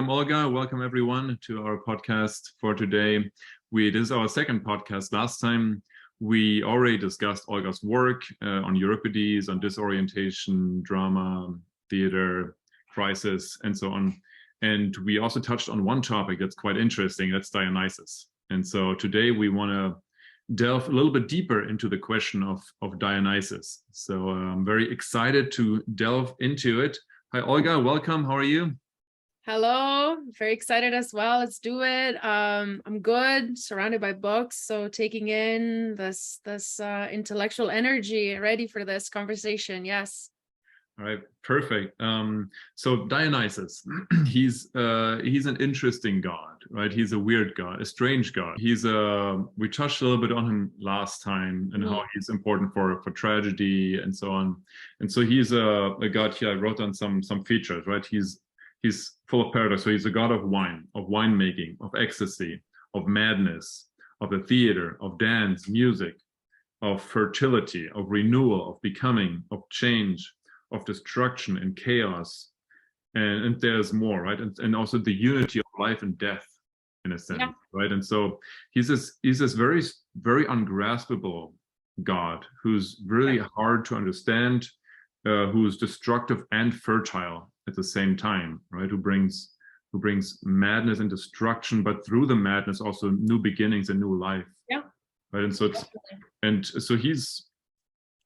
welcome, Olga. Welcome, everyone, to our podcast for today. This is our second podcast. Last time, we already discussed Olga's work on Euripides, on disorientation, drama, theater, crisis, and so on. And we also touched on one topic that's quite interesting, that's Dionysus. And so today we want to delve a little bit deeper into the question of Dionysus. So I'm very excited to delve into it. Hi, Olga, welcome. How are you? Hello, very excited as well. Let's do it. I'm good, surrounded by books, so taking in this intellectual energy, ready for this conversation. Yes. All right, perfect. So Dionysus, he's an interesting god, right? He's a weird god, a strange god. We touched a little bit on him last time and how he's important for tragedy and so on. And so he's a god here. I wrote down some features, right? He's full of paradox. So he's a god of wine, of winemaking, of ecstasy, of madness, of the theater, of dance, music, of fertility, of renewal, of becoming, of change, of destruction and chaos. And there's more, right? And also the unity of life and death, in a sense, right? And so he's this very, very ungraspable god who's really hard to understand, who's destructive and fertile at the same time, right? Who brings madness and destruction, but through the madness also new beginnings and new life. Yeah. Right. And so he's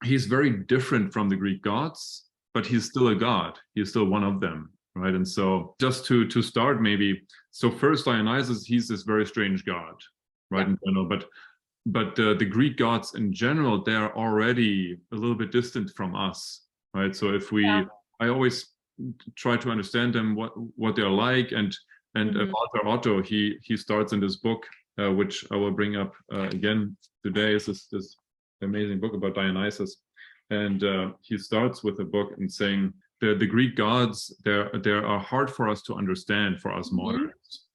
very different from the Greek gods, but he's still a god. He's still one of them, right? And so just to start maybe, so first Dionysus, he's this very strange god, right? In general, but the Greek gods in general, they're already a little bit distant from us, right? So I always try to understand them, what they're like, and author Otto, he starts in this book, which I will bring up again today. Is this amazing book about Dionysus, and he starts with a book and saying the Greek gods, they are hard for us to understand, for us moderns.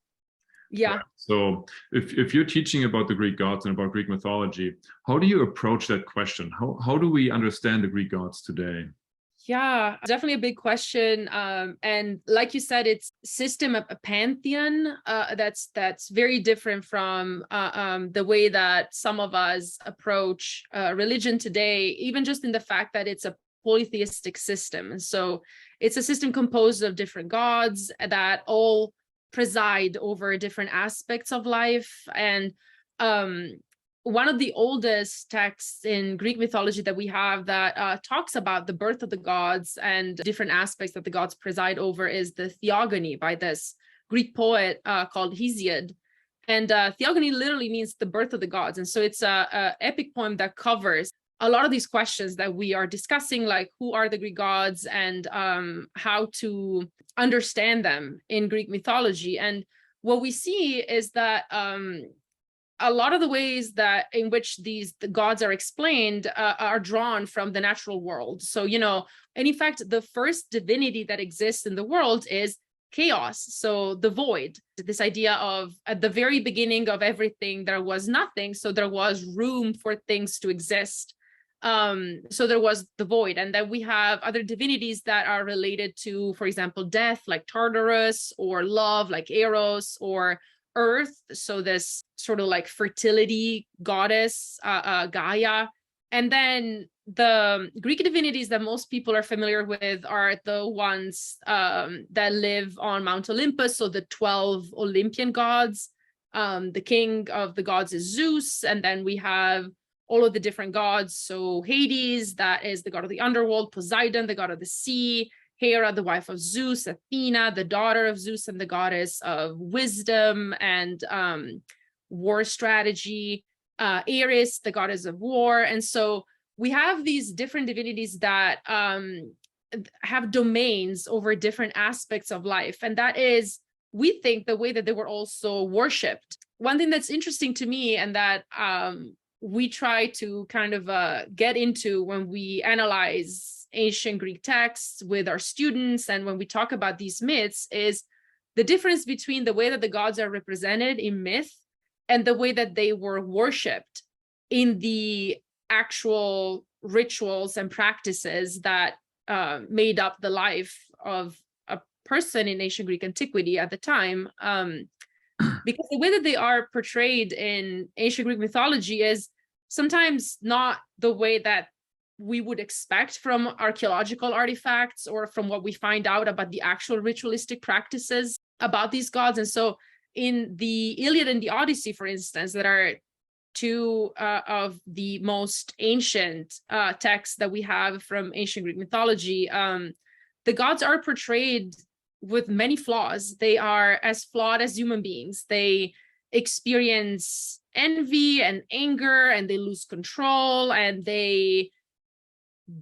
Yeah. Right? So if you're teaching about the Greek gods and about Greek mythology, how do you approach that question? How do we understand the Greek gods today? Yeah, definitely a big question. And like you said, it's system of a pantheon that's very different from the way that some of us approach religion today, even just in the fact that it's a polytheistic system. And so it's a system composed of different gods that all preside over different aspects of life. And one of the oldest texts in Greek mythology that we have that talks about the birth of the gods and different aspects that the gods preside over is the Theogony by this Greek poet called Hesiod. And Theogony literally means the birth of the gods. And so it's a epic poem that covers a lot of these questions that we are discussing, like who are the Greek gods and how to understand them in Greek mythology. And what we see is that a lot of the ways that in which the gods are explained are drawn from the natural world. So, and in fact, the first divinity that exists in the world is chaos. So the void, this idea of at the very beginning of everything, there was nothing. So there was room for things to exist. So there was the void. And then we have other divinities that are related to, for example, death, like Tartarus, or love, like Eros, or earth, so this sort of like fertility goddess, Gaia. And then the Greek divinities that most people are familiar with are the ones that live on Mount Olympus, so the 12 Olympian gods. The king of the gods is Zeus, and then we have all of the different gods. So Hades, that is the god of the underworld, Poseidon, the god of the sea, Hera, the wife of Zeus, Athena, the daughter of Zeus and the goddess of wisdom and war strategy, Ares, the goddess of war. And so we have these different divinities that have domains over different aspects of life. And that is, we think, the way that they were also worshipped. One thing that's interesting to me and that we try to kind of get into when we analyze ancient Greek texts with our students and when we talk about these myths is the difference between the way that the gods are represented in myth and the way that they were worshipped in the actual rituals and practices that made up the life of a person in ancient Greek antiquity at the time, because the way that they are portrayed in ancient Greek mythology is sometimes not the way that we would expect from archaeological artifacts or from what we find out about the actual ritualistic practices about these gods. And so in the Iliad and the Odyssey, for instance, that are two of the most ancient texts that we have from ancient Greek mythology, the gods are portrayed with many flaws. They are as flawed as human beings. They experience envy and anger, and they lose control, and they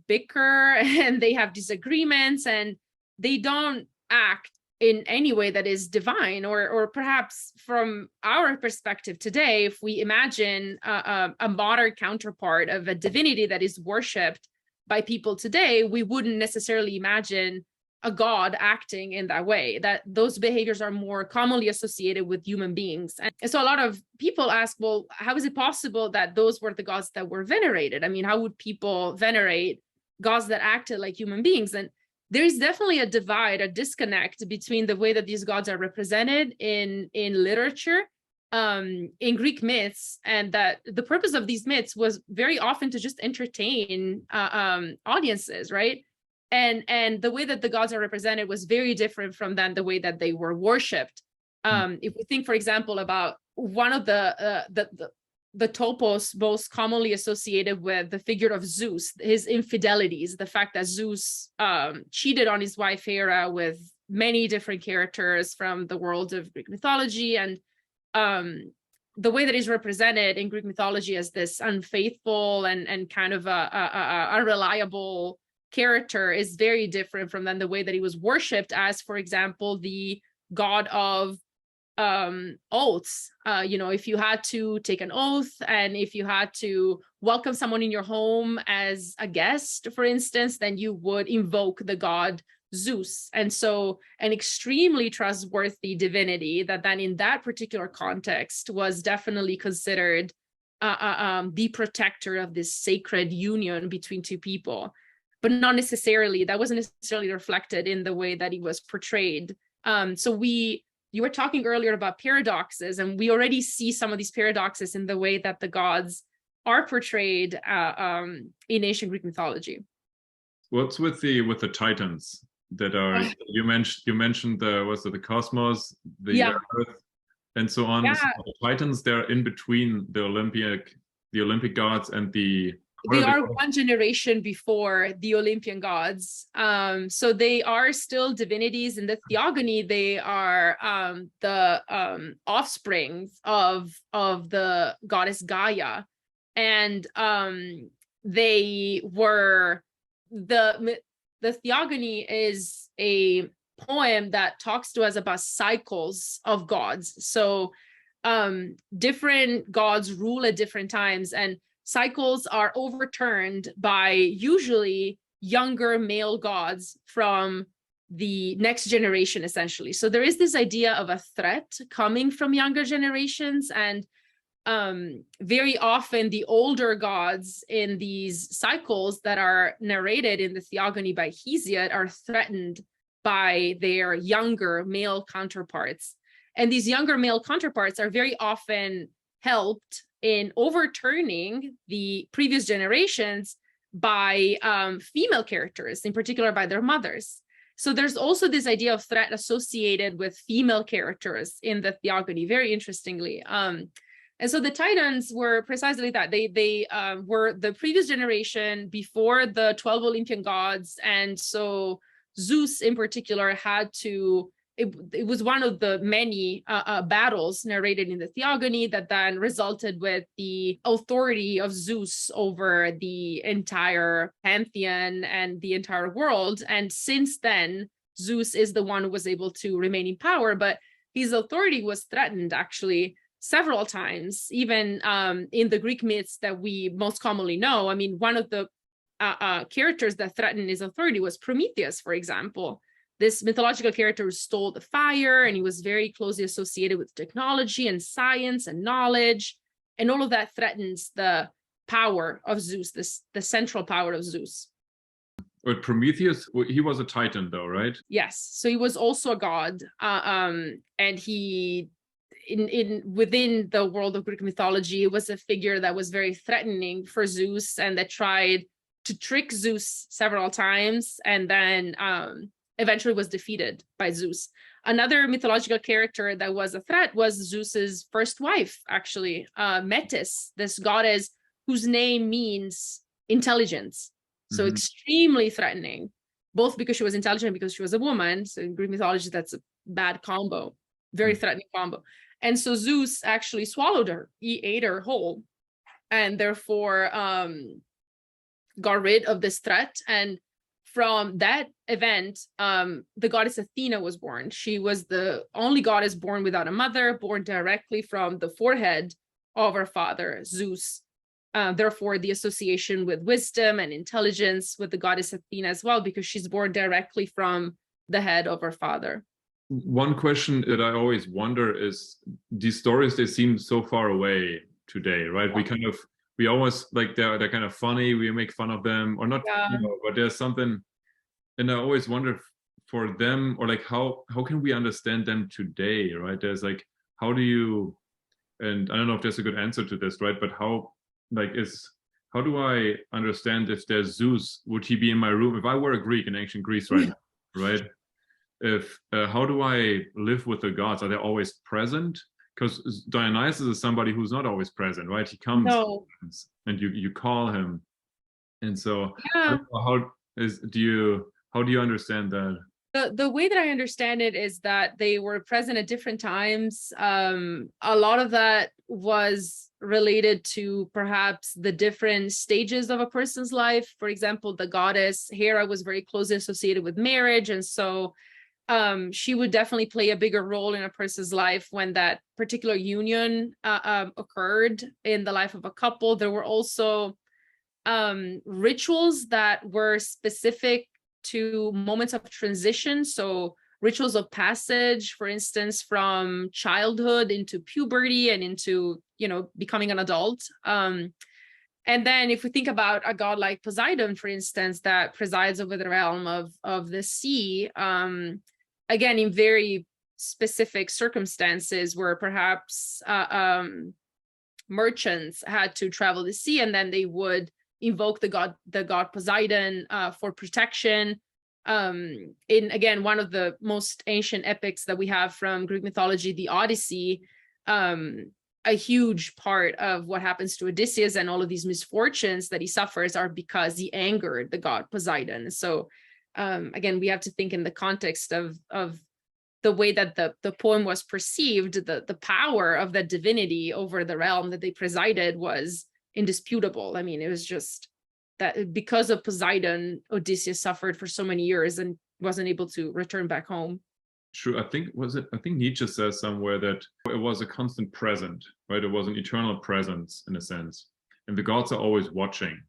bicker, and they have disagreements, and they don't act in any way that is divine, or perhaps from our perspective today, if we imagine a modern counterpart of a divinity that is worshipped by people today, we wouldn't necessarily imagine a god acting in that way. That those behaviors are more commonly associated with human beings. And so a lot of people ask, well, how is it possible that those were the gods that were venerated? I mean, how would people venerate gods that acted like human beings? And there is definitely a divide, a disconnect between the way that these gods are represented in literature, in Greek myths, and that the purpose of these myths was very often to just entertain audiences, right? And the way that the gods are represented was very different from then the way that they were worshipped. If we think, for example, about one of the topos most commonly associated with the figure of Zeus, his infidelities, the fact that Zeus cheated on his wife Hera with many different characters from the world of Greek mythology, and the way that he's represented in Greek mythology as this unfaithful and kind of a unreliable character is very different from then the way that he was worshipped as, for example, the god of oaths. If you had to take an oath, and if you had to welcome someone in your home as a guest, for instance, then you would invoke the god Zeus. And so an extremely trustworthy divinity that then in that particular context was definitely considered the protector of this sacred union between two people, but not necessarily, that wasn't necessarily reflected in the way that he was portrayed. You were talking earlier about paradoxes, and we already see some of these paradoxes in the way that the gods are portrayed in ancient Greek mythology. What's with the Titans that are you mentioned the cosmos, the Earth, and so on. Yeah. So the Titans, they're in between the Olympic gods and they are one generation before the Olympian gods. So they are still divinities in the theogony. They are the offspring of the goddess Gaia. And they were the theogony is a poem that talks to us about cycles of gods. So different gods rule at different times, and cycles are overturned by usually younger male gods from the next generation, essentially. So there is this idea of a threat coming from younger generations, and very often the older gods in these cycles that are narrated in the theogony by Hesiod are threatened by their younger male counterparts. And these younger male counterparts are very often helped in overturning the previous generations by female characters, in particular by their mothers. So there's also this idea of threat associated with female characters in the theogony, very interestingly. And so the Titans were precisely that. They were the previous generation before the 12 Olympian gods. And so Zeus in particular had to, it was one of the many battles narrated in the theogony that then resulted with the authority of Zeus over the entire pantheon and the entire world. And since then, Zeus is the one who was able to remain in power, but his authority was threatened actually several times, even in the Greek myths that we most commonly know. I mean, one of the characters that threatened his authority was Prometheus, for example. This mythological character who stole the fire, and he was very closely associated with technology and science and knowledge, and all of that threatens the power of Zeus, the central power of Zeus. But Prometheus, he was a Titan though, right? Yes. So he was also a god. And he within the world of Greek mythology, it was a figure that was very threatening for Zeus and that tried to trick Zeus several times and then eventually was defeated by Zeus. Another mythological character that was a threat was Zeus's first wife, actually, Metis, this goddess whose name means intelligence. So extremely threatening, both because she was intelligent and because she was a woman. So in Greek mythology, that's a bad combo, very threatening combo. And so Zeus actually swallowed her. He ate her whole and therefore got rid of this threat. And from that event, the goddess Athena was born. She was the only goddess born without a mother, born directly from the forehead of her father, Zeus. Therefore, the association with wisdom and intelligence with the goddess Athena as well, because she's born directly from the head of her father. One question that I always wonder is these stories, they seem so far away today, right? We always like they're kind of funny. We make fun of them or not, but there's something, and I always wonder for them or like how can we understand them today, right? There's like, how do you, and I don't know if there's a good answer to this, right? But how do I understand if there's Zeus, would he be in my room? If I were a Greek in ancient Greece right now, right? If how do I live with the gods? Are they always present? Because Dionysus is somebody who's not always present, right? He comes and you call him. And so how do you understand that? The way that I understand it is that they were present at different times. A lot of that was related to perhaps the different stages of a person's life. For example, the goddess Hera was very closely associated with marriage. And so she would definitely play a bigger role in a person's life when that particular union occurred in the life of a couple. There were also rituals that were specific to moments of transition. So rituals of passage, for instance, from childhood into puberty and into, becoming an adult. And then if we think about a god like Poseidon, for instance, that presides over the realm of the sea, again, in very specific circumstances where perhaps merchants had to travel the sea, and then they would invoke the god Poseidon for protection. In, again, one of the most ancient epics that we have from Greek mythology, the Odyssey, a huge part of what happens to Odysseus and all of these misfortunes that he suffers are because he angered the god Poseidon. So again, we have to think in the context of the way that the poem was perceived. The power of that divinity over the realm that they presided was indisputable. I mean, it was just that because of Poseidon, Odysseus suffered for so many years and wasn't able to return back home. True. I think Nietzsche says somewhere that it was a constant present, right? It was an eternal presence in a sense, and the gods are always watching.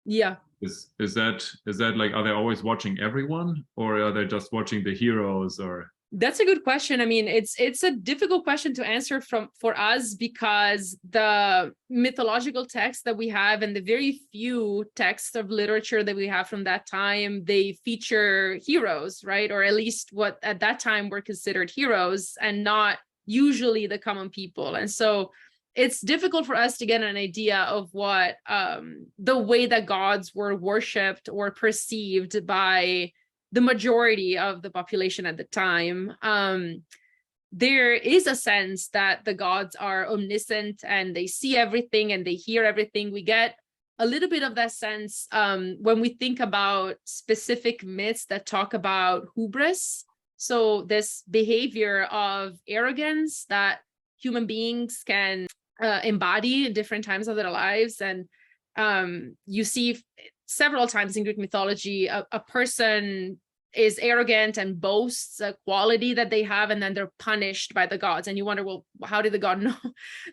Yeah. Is that like, are they always watching everyone, or are they just watching the heroes? Or that's a good question. I mean, it's a difficult question to answer for us, because the mythological texts that we have and the very few texts of literature that we have from that time, they feature heroes, right? Or at least what at that time were considered heroes, and not usually the common people. And so it's difficult for us to get an idea of what the way that gods were worshipped or perceived by the majority of the population at the time. There is a sense that the gods are omniscient and they see everything and they hear everything. We get a little bit of that sense when we think about specific myths that talk about hubris. So this behavior of arrogance that human beings can embody in different times of their lives. And you see several times in Greek mythology, a person is arrogant and boasts a quality that they have, and then they're punished by the gods. And you wonder, well, how did the god know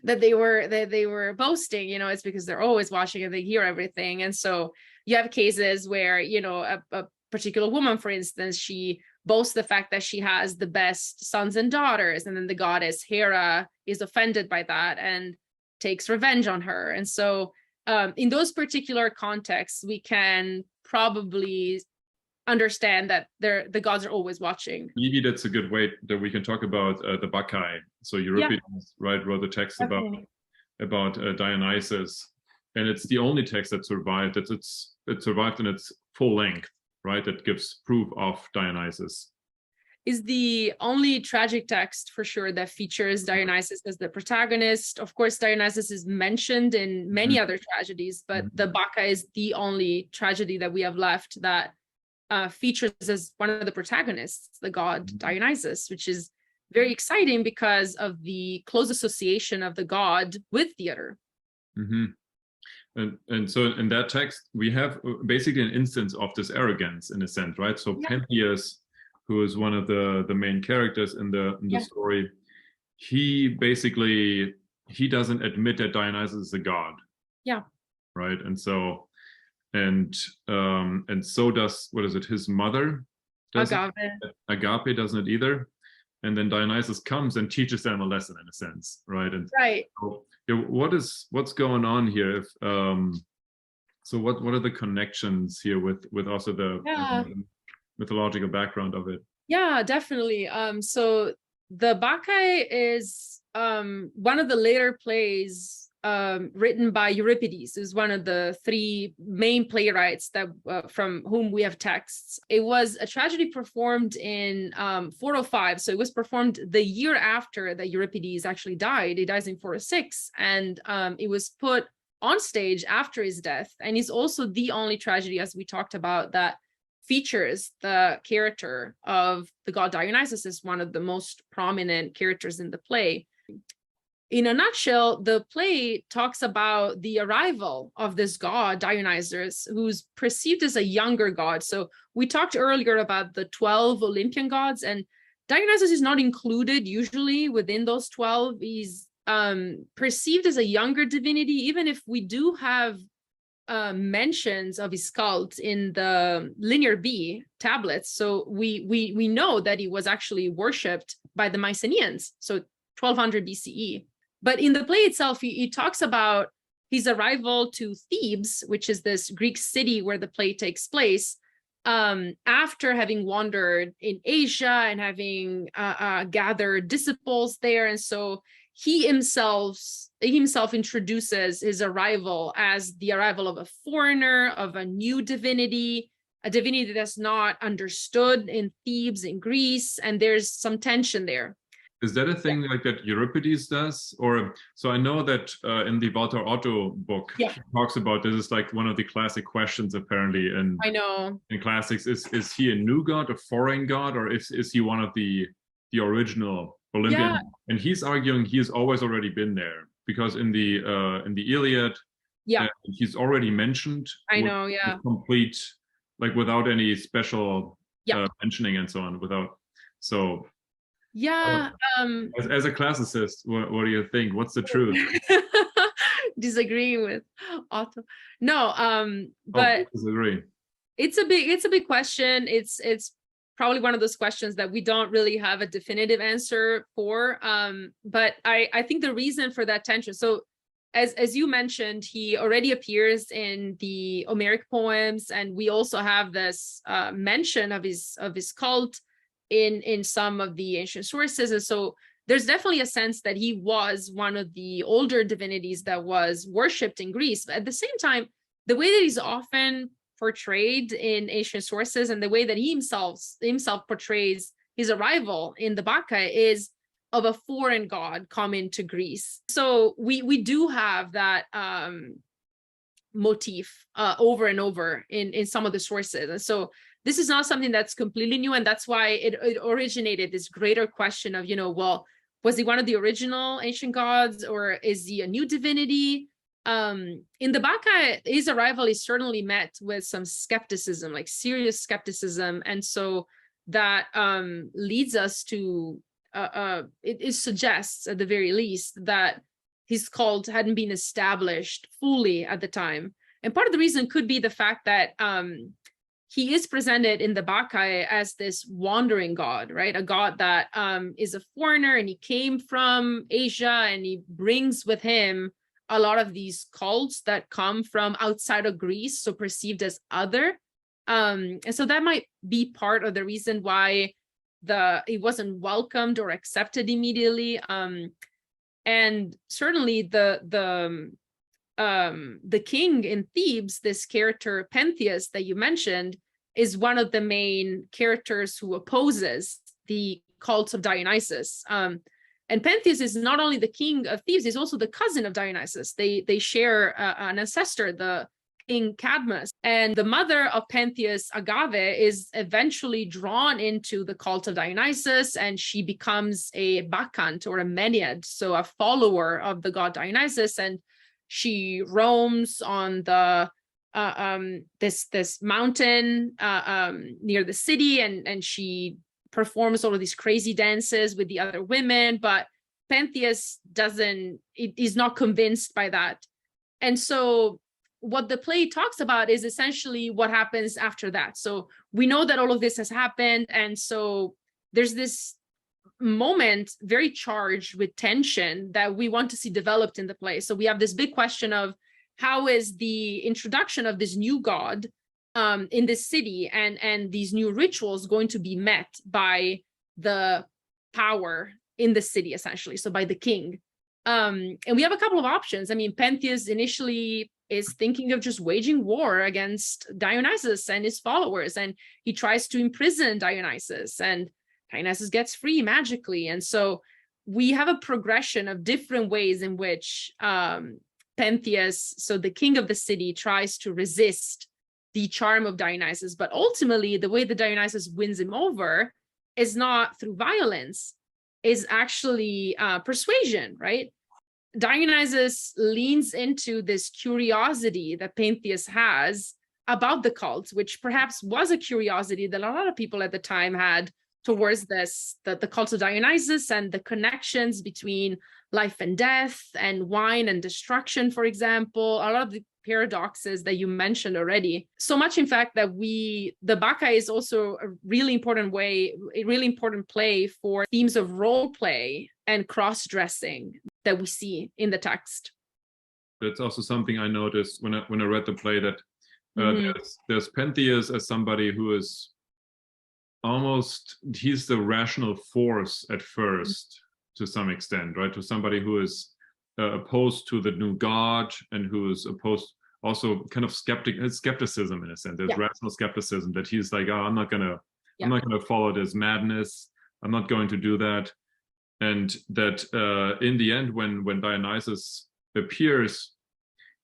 that they were boasting? It's because they're always watching and they hear everything. And so you have cases where, a particular woman, for instance, she boasts the fact that she has the best sons and daughters, and then the goddess Hera is offended by that and takes revenge on her. And so in those particular contexts, we can probably understand that the gods are always watching. Maybe that's a good way that we can talk about the Bacchae. So Euripides, right, wrote a text about Dionysus, and it's the only text that survived. It survived in its full length, right? That gives proof of Dionysus. Is the only tragic text for sure that features Dionysus as the protagonist. Of course, Dionysus is mentioned in many other tragedies, but the Bacchae is the only tragedy that we have left that features as one of the protagonists, the god Dionysus, which is very exciting because of the close association of the god with theater. And so in that text, we have basically an instance of this arrogance in a sense, right? So Pentheus, who is one of the main characters in the story, he doesn't admit that Dionysus is a god. Yeah. Right. And so so does, what is it, his mother? Agape doesn't either. And then Dionysus comes and teaches them a lesson in a sense, right? And so, what's going on here? So what are the connections here with also the mythological background of it? Yeah, definitely. So the Bacchae is one of the later plays written by Euripides, who's one of the three main playwrights that from whom we have texts. It was a tragedy performed in 405, so it was performed the year after that Euripides actually died. He dies in 406, and it was put on stage after his death, and is also the only tragedy, as we talked about, that features the character of the god Dionysus as one of the most prominent characters in the play. In a nutshell, the play talks about the arrival of this god, Dionysus, who's perceived as a younger god. So we talked earlier about the 12 Olympian gods, and Dionysus is not included usually within those 12. He's perceived as a younger divinity, even if we do have mentions of his cult in the Linear B tablets. So we know that he was actually worshipped by the Mycenaeans, so 1200 BCE. But in the play itself, he talks about his arrival to Thebes, which is this Greek city where the play takes place, after having wandered in Asia and having gathered disciples there. And so he himself introduces his arrival as the arrival of a foreigner, of a new divinity, a divinity that's not understood in Thebes, in Greece, and there's some tension there. Is that a thing like that Euripides does? Or so I know that in the Walter Otto book, he talks about this is like one of the classic questions apparently in classics. Is he a new god, a foreign god, or is he one of the original Olympian? Yeah. And he's arguing he's always already been there, because in the Iliad, he's already mentioned. Complete, like without any special mentioning and so on. As a classicist, what do you think? What's the truth? Disagreeing with Otto. No, but disagree. It's a big question. It's probably one of those questions that we don't really have a definitive answer for. But I think the reason for that tension. So as you mentioned, he already appears in the Homeric poems, and we also have this mention of his cult in some of the ancient sources. And so there's definitely a sense that he was one of the older divinities that was worshipped in Greece. But at the same time, the way that he's often portrayed in ancient sources and the way that he himself portrays his arrival in the Bacchae is of a foreign god coming to Greece. So we do have that motif over and over in some of the sources. And so this is not something that's completely new, and that's why it originated this greater question of, well, was he one of the original ancient gods, or is he a new divinity? In the Bacchae, his arrival is certainly met with some skepticism, like serious skepticism, and so that leads us to it suggests at the very least that his cult hadn't been established fully at the time. And part of the reason could be the fact that he is presented in the Bacchae as this wandering god, right? A god that is a foreigner, and he came from Asia, and he brings with him a lot of these cults that come from outside of Greece, so perceived as other. And so that might be part of the reason why it wasn't welcomed or accepted immediately. And certainly the king in Thebes, this character Pentheus that you mentioned, is one of the main characters who opposes the cult of Dionysus. And Pentheus is not only the king of Thebes, he's also the cousin of Dionysus. They share an ancestor, the king Cadmus. And the mother of Pentheus, Agave, is eventually drawn into the cult of Dionysus, and she becomes a bacchant or a Menad, so a follower of the god Dionysus. And she roams on the this mountain near the city, and she performs all of these crazy dances with the other women, but Pentheus is not convinced by that. And so what the play talks about is essentially what happens after that. So we know that all of this has happened, and so there's this moment very charged with tension that we want to see developed in the play. So we have this big question of how is the introduction of this new god in this city and these new rituals going to be met by the power in the city, essentially, so by the king. And we have a couple of options. I mean, Pentheus initially is thinking of just waging war against Dionysus and his followers, and he tries to imprison Dionysus, and Dionysus gets free magically. And so we have a progression of different ways in which Pentheus, so the king of the city, tries to resist the charm of Dionysus. But ultimately, the way that Dionysus wins him over is not through violence, is actually persuasion, right? Dionysus leans into this curiosity that Pentheus has about the cult, which perhaps was a curiosity that a lot of people at the time had towards the cult of Dionysus and the connections between life and death and wine and destruction, for example, a lot of the paradoxes that you mentioned already. So much, in fact, that the Bacchae is also a really important play for themes of role play and cross-dressing that we see in the text. That's also something I noticed when I read the play, that there's Pentheus as somebody who is he's the rational force at first, to some extent, right? To somebody who is opposed to the new god and who is opposed also kind of skepticism in a sense. There's rational skepticism that he's like, oh, I'm not gonna follow this madness. I'm not going to do that. And that in the end, when Dionysus appears,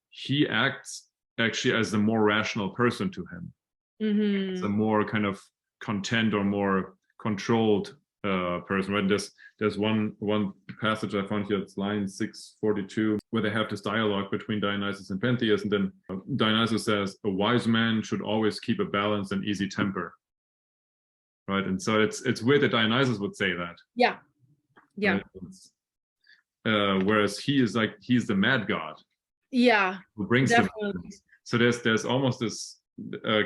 he acts actually as the more rational person to him. It's a more kind of content or more controlled person, right? There's one passage I found here, it's line 642, where they have this dialogue between Dionysus and Pentheus, and then Dionysus says, a wise man should always keep a balanced and easy temper, right? And so it's weird that Dionysus would say that. Yeah. Right? Whereas he's the mad god. Yeah, who brings definitely. So there's almost this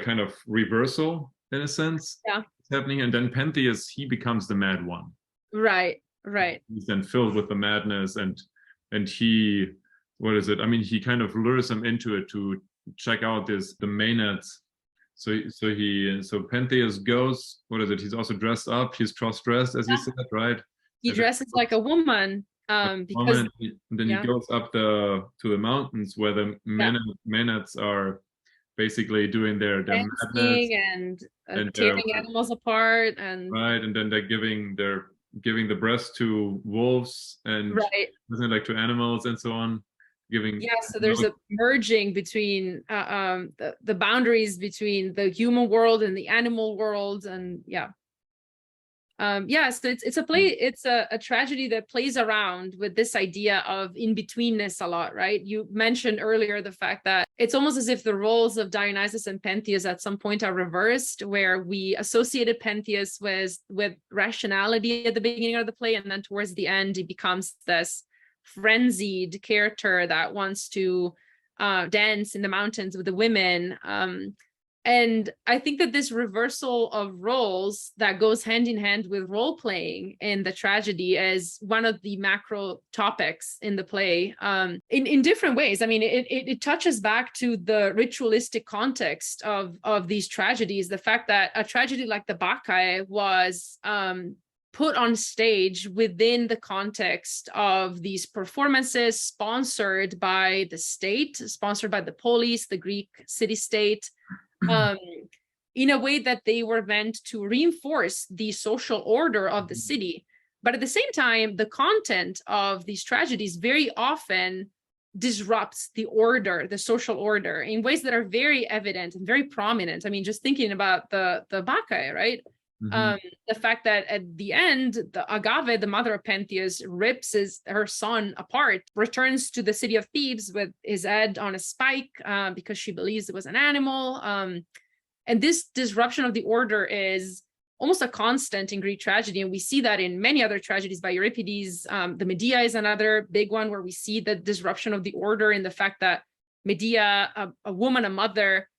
kind of reversal in a sense. Yeah. Happening, and then Pentheus, he becomes the mad one. Right. He's then filled with the madness, and he, what is it? I mean, he kind of lures him into it to check out the Maenads. So Pentheus goes. What is it? He's also dressed up. He's cross-dressed, as you said, right? He dresses like a woman. Because then he goes up to the mountains where the Maenads are basically doing their madness and tearing animals apart, and then they're giving the breast to wolves and like to animals and so on. So there's a merging between the boundaries between the human world and the animal world, and so it's a play, it's a tragedy that plays around with this idea of in-betweenness a lot, right? You mentioned earlier the fact that it's almost as if the roles of Dionysus and Pentheus at some point are reversed, where we associated Pentheus with rationality at the beginning of the play, and then towards the end he becomes this frenzied character that wants to dance in the mountains with the women. And I think that this reversal of roles that goes hand in hand with role playing in the tragedy is one of the macro topics in the play, in different ways. I mean, it touches back to the ritualistic context of these tragedies. The fact that a tragedy like the Bacchae was put on stage within the context of these performances sponsored by the state, sponsored by the police, the Greek city-state, in a way that they were meant to reinforce the social order of the city. But at the same time, the content of these tragedies very often disrupts the order, the social order, in ways that are very evident and very prominent. I mean, just thinking about the Bacchae, right? The fact that at the end, the Agave, the mother of Pentheus, rips her son apart, returns to the city of Thebes with his head on a spike because she believes it was an animal. And this disruption of the order is almost a constant in Greek tragedy. And we see that in many other tragedies by Euripides. The Medea is another big one where we see the disruption of the order in the fact that Medea, a woman, a mother,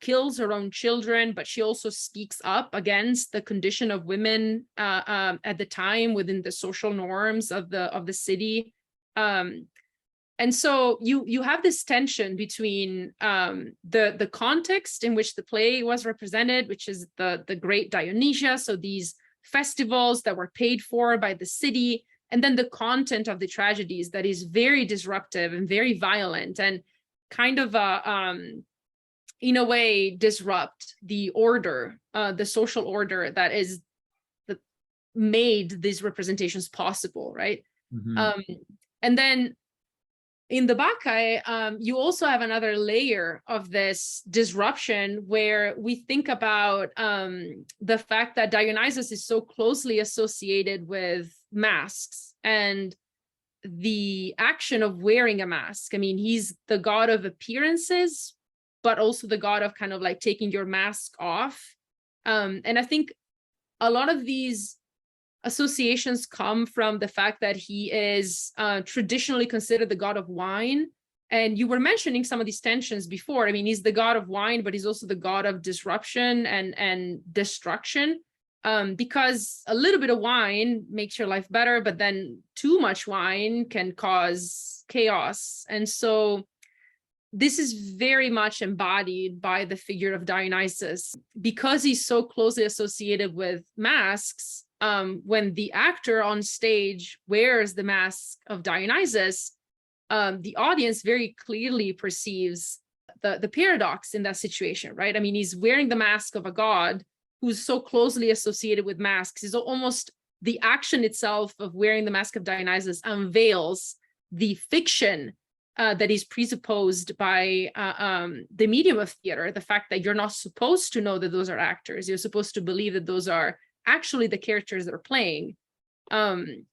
kills her own children, but she also speaks up against the condition of women at the time within the social norms of the city. And so you have this tension between the context in which the play was represented, which is the great Dionysus, so these festivals that were paid for by the city, and then the content of the tragedies that is very disruptive and very violent and kind of in a way disrupt the order, the social order that made these representations possible, right? And then in the Bacchae, you also have another layer of this disruption where we think about the fact that Dionysus is so closely associated with masks and the action of wearing a mask. I mean, he's the god of appearances, but also the god of kind of like taking your mask off. And I think a lot of these associations come from the fact that he is traditionally considered the god of wine. And you were mentioning some of these tensions before. I mean, he's the god of wine, but he's also the god of disruption and destruction, because a little bit of wine makes your life better, but then too much wine can cause chaos. And so this is very much embodied by the figure of Dionysus. Because he's so closely associated with masks, when the actor on stage wears the mask of Dionysus, the audience very clearly perceives the paradox in that situation, right? I mean, he's wearing the mask of a god who's so closely associated with masks. It's almost the action itself of wearing the mask of Dionysus unveils the fiction that is presupposed by the medium of theater, the fact that you're not supposed to know that those are actors. You're supposed to believe that those are actually the characters that are playing. And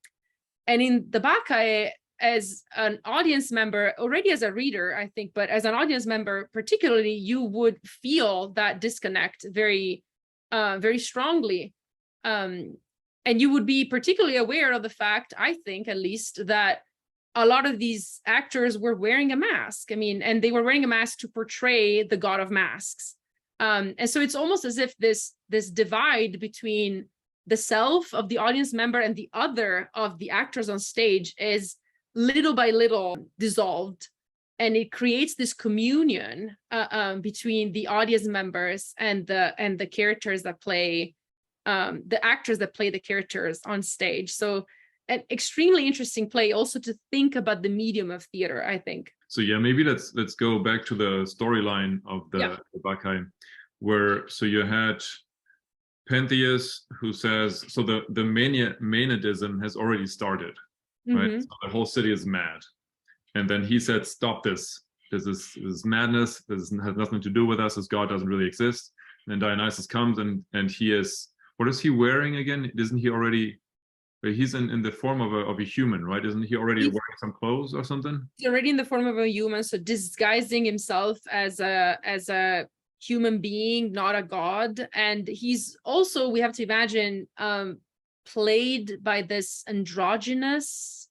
in the Bacchae, as an audience member, already as a reader, I think, but as an audience member particularly, you would feel that disconnect very, very strongly. And you would be particularly aware of the fact, I think at least, that a lot of these actors were wearing a mask. I mean, and they were wearing a mask to portray the god of masks. And so it's almost as if this divide between the self of the audience member and the other of the actors on stage is little by little dissolved. And it creates this communion between the audience members and the characters that play, the actors that play the characters on stage. So an extremely interesting play also to think about the medium of theater, I think. So yeah, maybe let's go back to the storyline of the Bacchae, where so you had Pentheus who says, so the Maenadism has already started, right? So the whole city is mad. And then he said, stop this. This is madness. This has nothing to do with us. This God doesn't really exist. And then Dionysus comes and he is, what is he wearing again? Isn't he already, he's in the form of a human, right? Isn't he already wearing some clothes or something? He's already in the form of a human, so disguising himself as a human being, not a god. And he's also, we have to imagine, played by this androgynous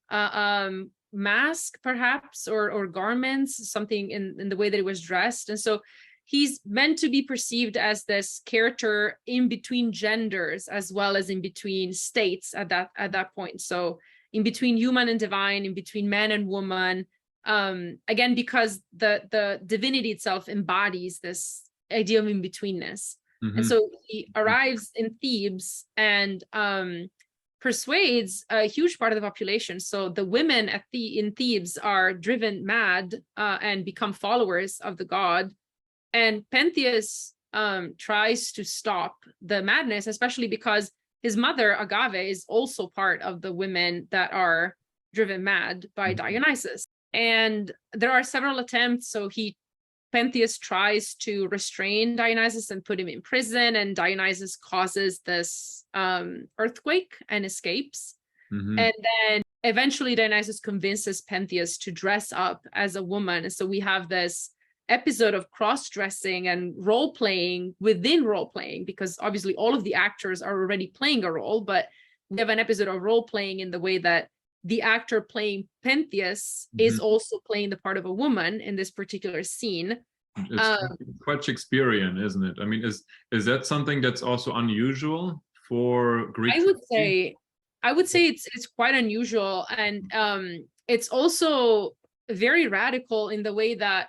mask, perhaps, or garments, something in the way that he was dressed. And so he's meant to be perceived as this character in between genders as well as in between states at that point. So in between human and divine, in between man and woman, again, because the divinity itself embodies this idea of in-betweenness. And so he arrives in Thebes and persuades a huge part of the population. So the women in Thebes are driven mad and become followers of the god. And Pentheus tries to stop the madness, especially because his mother, Agave, is also part of the women that are driven mad by Dionysus. And there are several attempts. So Pentheus tries to restrain Dionysus and put him in prison, and Dionysus causes this earthquake and escapes. And then eventually Dionysus convinces Pentheus to dress up as a woman. So we have this episode of cross-dressing and role-playing within role-playing, because obviously all of the actors are already playing a role, but we have an episode of role-playing in the way that the actor playing Pentheus is also playing the part of a woman in this particular scene. It's quite Shakespearean, isn't it? I mean, is that something that's also unusual for Greek? I would say it's quite unusual, and it's also very radical in the way that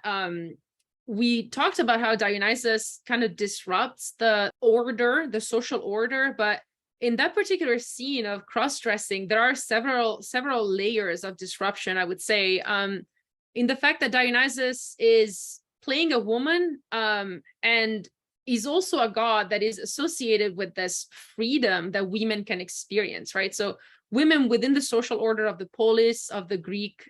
we talked about how Dionysus kind of disrupts the order, the social order, but in that particular scene of cross-dressing, there are several layers of disruption, I would say, in the fact that Dionysus is playing a woman, and he's also a god that is associated with this freedom that women can experience, right? So women within the social order of the polis, of the Greek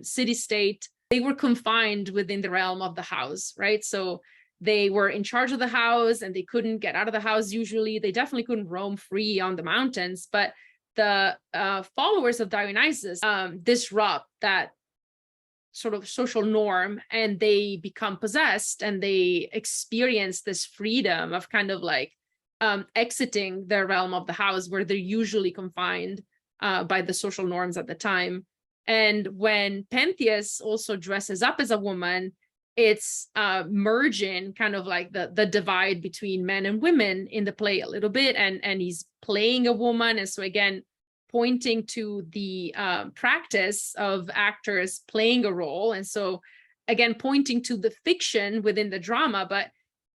city-state, they were confined within the realm of the house, right? So they were in charge of the house and they couldn't get out of the house usually. They definitely couldn't roam free on the mountains, but the followers of Dionysus disrupt that sort of social norm, and they become possessed and they experience this freedom of kind of like exiting the realm of the house where they're usually confined by the social norms at the time. And when Pentheus also dresses up as a woman, it's merging kind of like the divide between men and women in the play a little bit, and he's playing a woman. And so again, pointing to the practice of actors playing a role. And so again, pointing to the fiction within the drama, but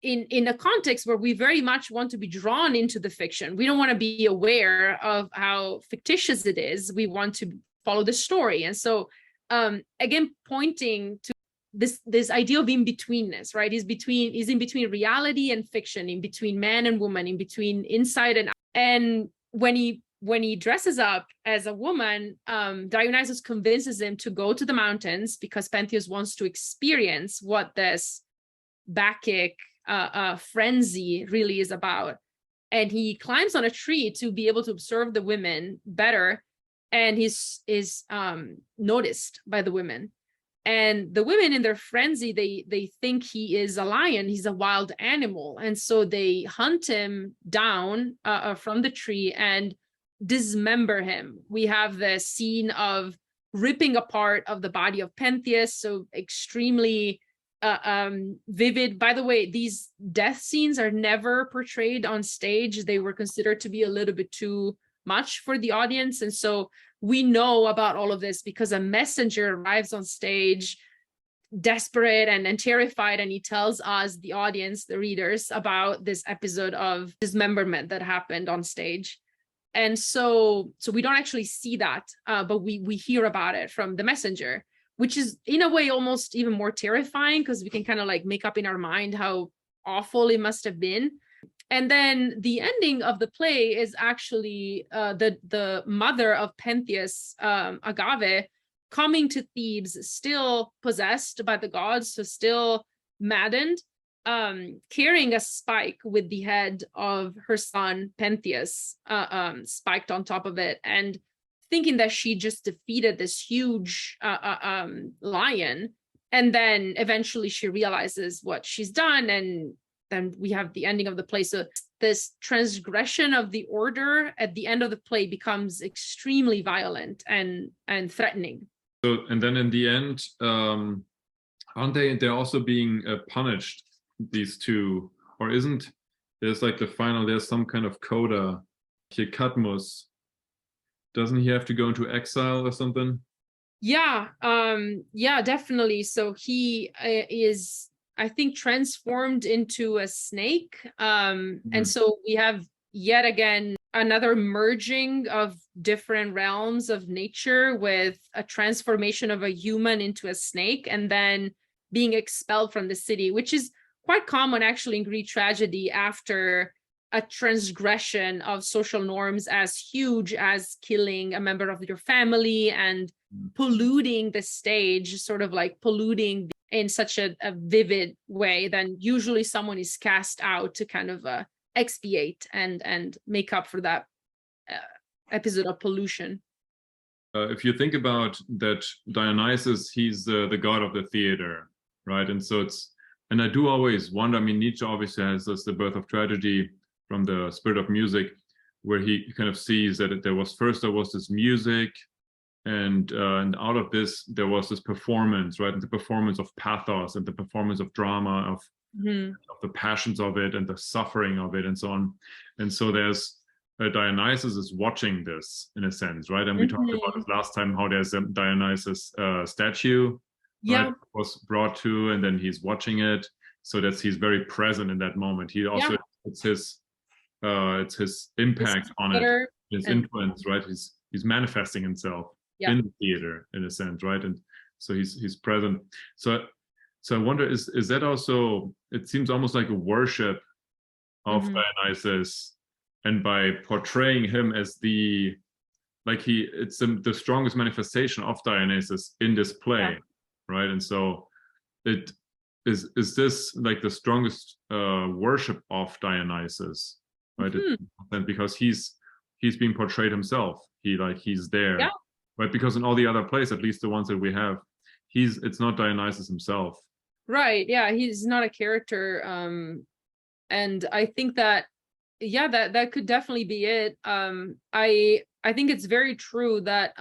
in a context where we very much want to be drawn into the fiction. We don't want to be aware of how fictitious it is. We want to follow the story. And so again, pointing to this idea of in-betweenness, right? He's in between reality and fiction, in between man and woman, in between inside and out. And when he dresses up as a woman, Dionysus convinces him to go to the mountains because Pentheus wants to experience what this Bacchic frenzy really is about. And he climbs on a tree to be able to observe the women better, and he's noticed by the women. And the women in their frenzy, they think he is a lion, he's a wild animal. And so they hunt him down from the tree and dismember him. We have the scene of ripping apart of the body of Pentheus, so extremely vivid. By the way, these death scenes are never portrayed on stage. They were considered to be a little bit too much for the audience. And so we know about all of this because a messenger arrives on stage desperate and terrified, and he tells us, the audience, the readers, about this episode of dismemberment that happened on stage. And so we don't actually see that, but we hear about it from the messenger, which is in a way almost even more terrifying because we can kind of like make up in our mind how awful it must have been. And then the ending of the play is actually the mother of Pentheus, Agave, coming to Thebes, still possessed by the gods, so still maddened, carrying a spike with the head of her son Pentheus spiked on top of it, and thinking that she just defeated this huge lion. And then eventually she realizes what she's done, and then we have the ending of the play. So this transgression of the order at the end of the play becomes extremely violent and threatening. So, and then in the end, aren't they're also being punished these two, or isn't there's like the final, there's some kind of coda here, Cadmus, doesn't he have to go into exile or something? Yeah, yeah, definitely. So he is, I think, transformed into a snake. And so we have yet again another merging of different realms of nature, with a transformation of a human into a snake and then being expelled from the city, which is quite common actually in Greek tragedy after a transgression of social norms as huge as killing a member of your family and polluting the stage, sort of like polluting in such a vivid way. Then usually someone is cast out to kind of expiate and make up for that episode of pollution. If you think about that, Dionysus, he's the god of the theater, right? And so and I do always wonder, I mean, Nietzsche obviously has this, the birth of tragedy from the spirit of music, where he kind of sees that there was this music, and out of this there was this performance, right? And the performance of pathos and the performance of drama, of the passions of it and the suffering of it and so on. And so there's Dionysus is watching this in a sense, right? And we talked about this last time, how there's a Dionysus statue, right, was brought to, and then he's watching it, so that he's very present in that moment. He also it's his impact on it, his influence, right? He's manifesting himself in the theater in a sense, right? And so he's present. So I wonder, is that also, it seems almost like a worship of Dionysus, and by portraying him as it's the strongest manifestation of Dionysus in this play, right? And so it is this like the strongest worship of Dionysus, right? Because he's being portrayed himself, he's there, right? Because in all the other plays, at least the ones that we have, it's not Dionysus himself, right? Yeah, he's not a character. And I think that that could definitely be it. I think it's very true that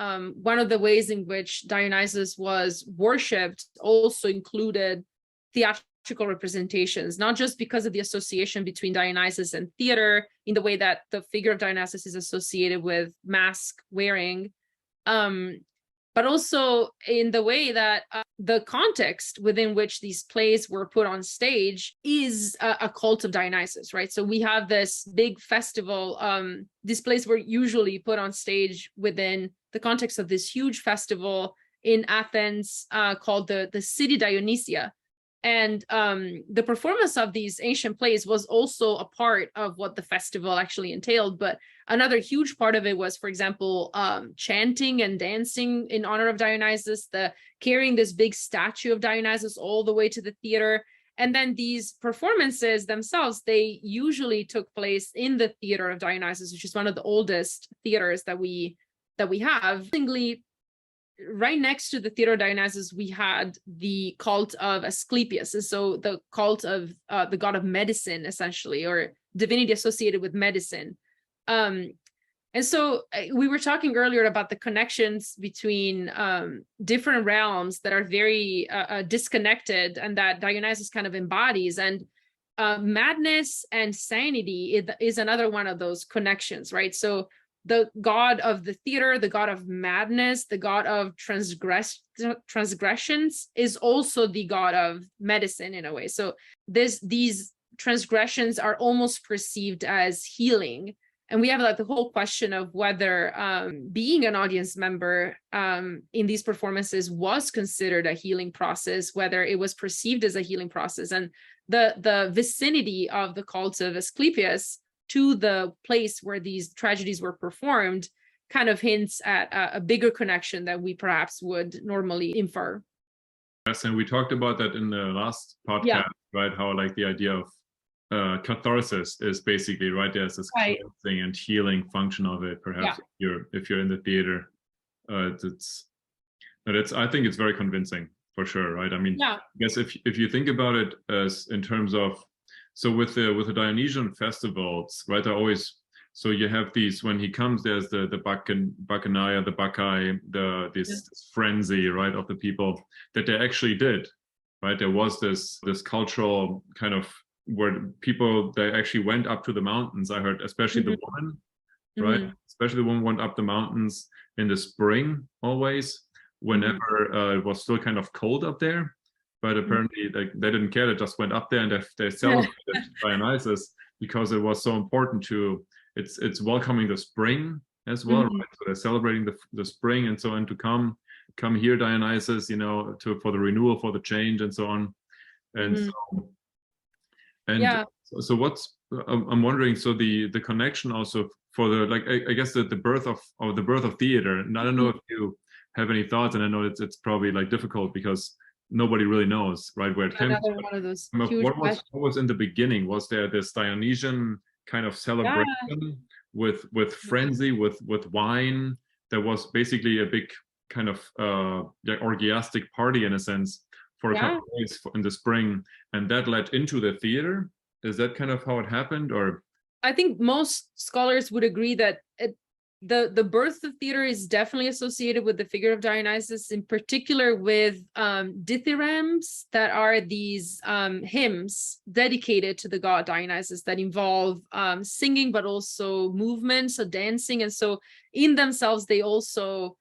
one of the ways in which Dionysus was worshipped also included theatrical representations, not just because of the association between Dionysus and theater, in the way that the figure of Dionysus is associated with mask wearing, but also in the way that the context within which these plays were put on stage is a cult of Dionysus, right? So we have this big festival. These plays were usually put on stage within the context of this huge festival in Athens called the City Dionysia. And the performance of these ancient plays was also a part of what the festival actually entailed. But another huge part of it was, for example, chanting and dancing in honor of Dionysus, carrying this big statue of Dionysus all the way to the theater. And then these performances themselves, they usually took place in the theater of Dionysus, which is one of the oldest theaters that we have. Right next to the theater of Dionysus, we had the cult of Asclepius. And so the cult of the god of medicine, essentially, or divinity associated with medicine. And so we were talking earlier about the connections between different realms that are very disconnected, and that Dionysus kind of embodies. And madness and sanity is another one of those connections, right? So the god of the theater, the god of madness, the god of transgressions is also the god of medicine in a way. So these transgressions are almost perceived as healing. And we have like the whole question of whether being an audience member in these performances was considered a healing process, whether it was perceived as a healing process. And the vicinity of the cult of Asclepius to the place where these tragedies were performed kind of hints at a bigger connection that we perhaps would normally infer. Yes, and we talked about that in the last podcast, right? How like the idea of catharsis is basically, right, there's this cleansing and healing function of it. Perhaps if you're in the theater, I think it's very convincing for sure, right? I mean, I guess if you think about it as in terms of, so with the Dionysian festivals, right? So you have these, when he comes, there's the Bacchanalia, the Bacchae, this frenzy, right, of the people that they actually did, right? There was this cultural kind of where people, they actually went up to the mountains. I heard, especially the woman, right? Especially the woman went up the mountains in the spring always, whenever it was still kind of cold up there. But apparently they didn't care. They just went up there and they celebrated Dionysus because it was so important to, it's welcoming the spring as well, right? So they're celebrating the spring and so on, to come here, Dionysus, you know, for the renewal, for the change and so on. And so what's, I'm wondering, so the connection also for the, like, I guess the birth of theater, and I don't know if you have any thoughts, and I know it's probably like difficult because nobody really knows, right, where it came from. One of those What was in the beginning? Was there this Dionysian kind of celebration with frenzy, with wine? There was basically a big kind of orgiastic party in a sense for a couple of days in the spring, and that led into the theater. Is that kind of how it happened? Or I think most scholars would agree that the birth of theater is definitely associated with the figure of Dionysus, in particular with dithyrambs, that are these hymns dedicated to the god Dionysus that involve singing, but also movement, so dancing. And so in themselves, they also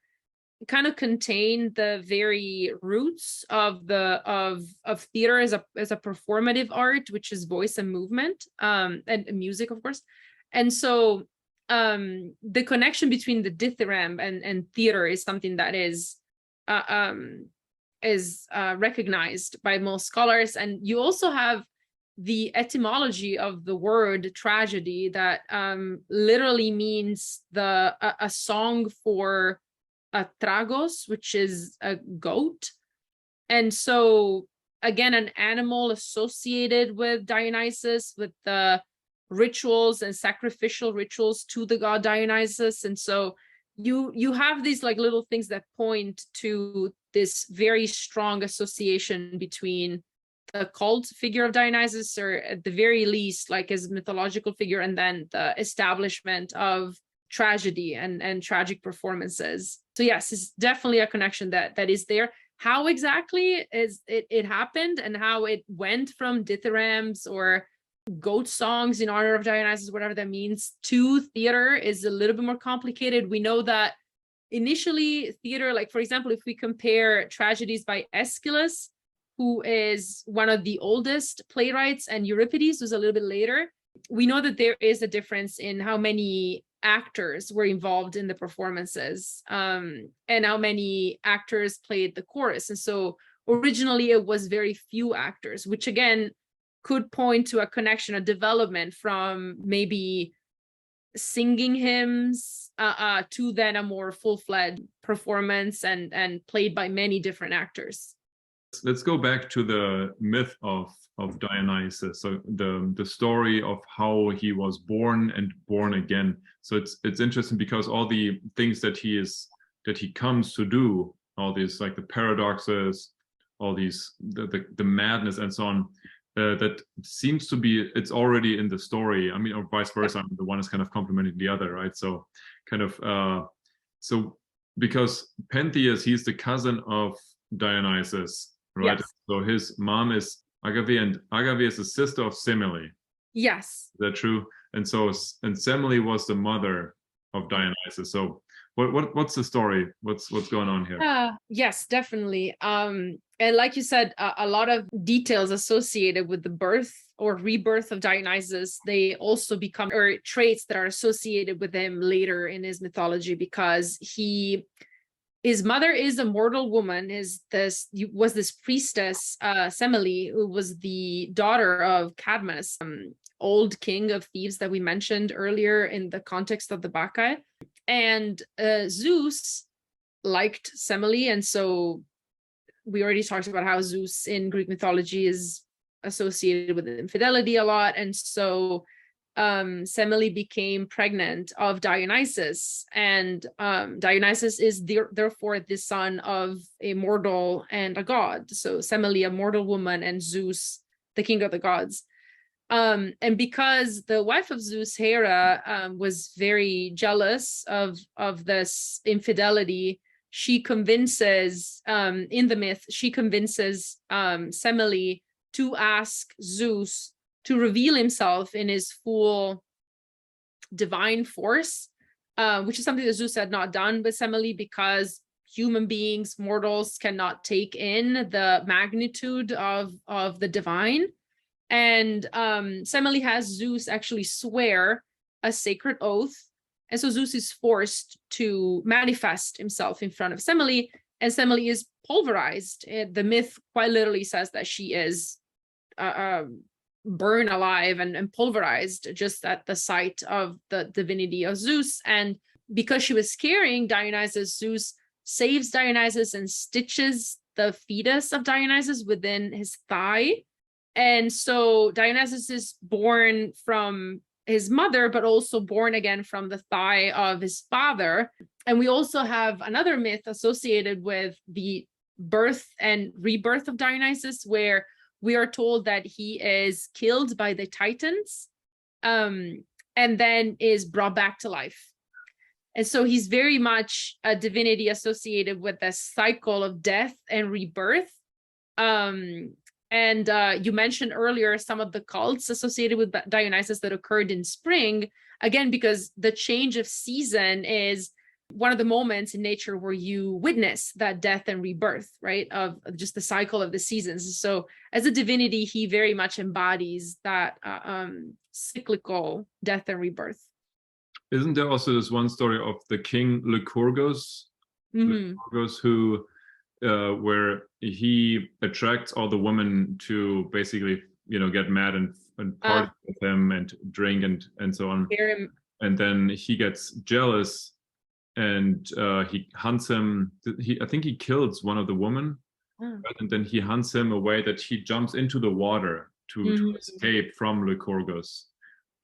kind of contain the very roots of theater as a performative art, which is voice and movement, and music, of course. And so the connection between the dithyramb and theater is something that is recognized by most scholars. And you also have the etymology of the word tragedy, that literally means a song for a tragos, which is a goat. And so again, an animal associated with Dionysus, with the rituals and sacrificial rituals to the god Dionysus. And so you have these like little things that point to this very strong association between the cult figure of Dionysus, or at the very least like his mythological figure, and then the establishment of tragedy and tragic performances. So yes, it's definitely a connection that is there. How exactly it happened and how it went from dithyrambs or goat songs in honor of Dionysus, whatever that means, to theater is a little bit more complicated. We know that initially theater, like for example, if we compare tragedies by Aeschylus, who is one of the oldest playwrights, and Euripides, who's a little bit later, we know that there is a difference in how many actors were involved in the performances, and how many actors played the chorus. And so originally it was very few actors, which again could point to a connection, a development from maybe singing hymns to then a more full-fledged performance and played by many different actors. Let's go back to the myth of Dionysus, so the story of how he was born and born again. So it's interesting because all the things that he comes to do, all these like the paradoxes, all these the madness and so on, that seems to be, it's already in the story. I mean, or vice versa. I mean, the one is kind of complementing the other, right? So kind of so because Pentheus, he's the cousin of Dionysus, right? Yes. So his mom is Agave, and Agave is the sister of Semele. Yes. Is that true? And so, and Semele was the mother of Dionysus. So what's the story? What's going on here? Yes, definitely. And like you said, a lot of details associated with the birth or rebirth of Dionysus, they also become, or traits that are associated with him later in his mythology, because his mother is a mortal woman, was this priestess, Semele, who was the daughter of Cadmus, old king of Thebes that we mentioned earlier in the context of the Bacchae. And Zeus liked Semele, and so we already talked about how Zeus in Greek mythology is associated with infidelity a lot. And so Semele became pregnant of Dionysus, and Dionysus is therefore the son of a mortal and a god. So Semele, a mortal woman, and Zeus, the king of the gods. And because the wife of Zeus, Hera, was very jealous of this infidelity, she convinces, in the myth, she convinces Semele to ask Zeus to reveal himself in his full divine force, which is something that Zeus had not done with Semele, because human beings, mortals, cannot take in the magnitude of the divine. And Semele has Zeus actually swear a sacred oath. And so Zeus is forced to manifest himself in front of Semele, and Semele is pulverized. The myth quite literally says that she is burned alive and pulverized just at the sight of the divinity of Zeus. And because she was carrying Dionysus, Zeus saves Dionysus and stitches the fetus of Dionysus within his thigh. And so Dionysus is born from his mother, but also born again from the thigh of his father. And we also have another myth associated with the birth and rebirth of Dionysus, where we are told that he is killed by the Titans, and then is brought back to life. And so he's very much a divinity associated with the cycle of death and rebirth. And you mentioned earlier some of the cults associated with Dionysus that occurred in spring, again, because the change of season is one of the moments in nature where you witness that death and rebirth, right, of just the cycle of the seasons. So as a divinity, he very much embodies that cyclical death and rebirth. Isn't there also this one story of the king Lycurgus, who where he attracts all the women to basically, get mad and party with him and drink and so on. And then he gets jealous and he hunts him. I think he kills one of the women, right? And then he hunts him away, that he jumps into the water to escape from Lycurgus.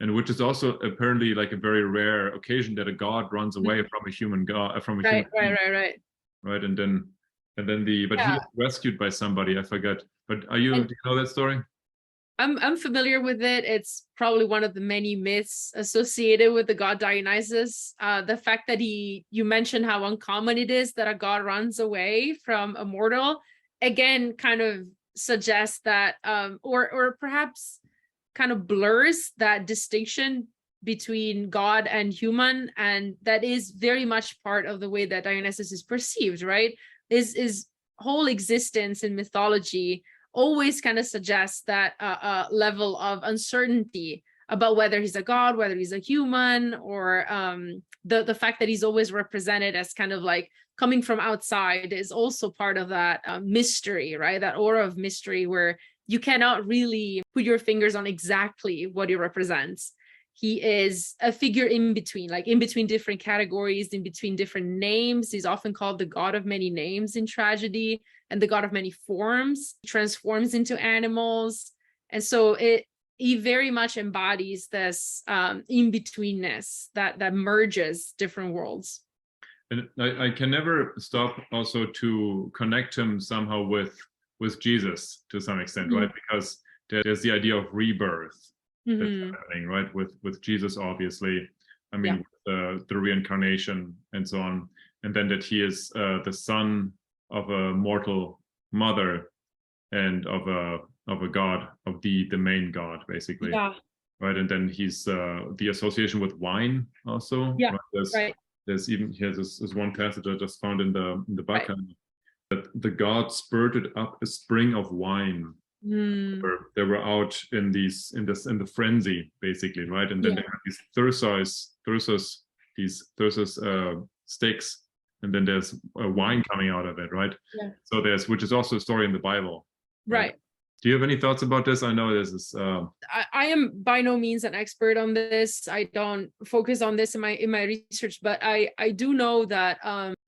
And which is also apparently like a very rare occasion that a god runs away from a human god, from a human being. Right. And then he was rescued by somebody, I forget. But do you know that story? I'm familiar with it. It's probably one of the many myths associated with the god Dionysus. The fact that you mentioned how uncommon it is that a god runs away from a mortal, again, kind of suggests that, or perhaps kind of blurs that distinction between God and human, and that is very much part of the way that Dionysus is perceived, right? His whole existence in mythology always kind of suggests that level of uncertainty about whether he's a god, whether he's a human, or the fact that he's always represented as kind of like coming from outside is also part of that mystery, right? That aura of mystery where you cannot really put your fingers on exactly what he represents. He is a figure in between, like in between different categories, in between different names. He's often called the god of many names in tragedy and the god of many forms. He transforms into animals. And so he very much embodies this in-betweenness that merges different worlds. And I can never stop also to connect him somehow with Jesus to some extent, right? Because there's the idea of rebirth that's happening, right? With Jesus, obviously. I mean, with, the reincarnation and so on, and then that he is the son of a mortal mother and of a god, of the main god, basically. Yeah. Right, and then he's the association with wine also. Yeah. Right? There's even this one passage I just found in the Bacchae. Right. That the god spurted up a spring of wine. They were out in the frenzy, basically, right? And then they have these thyrsus sticks, and then there's wine coming out of it, right? Yeah. So which is also a story in the Bible. Right. Do you have any thoughts about this? I know this is. I am by no means an expert on this. I don't focus on this in my research, but I do know that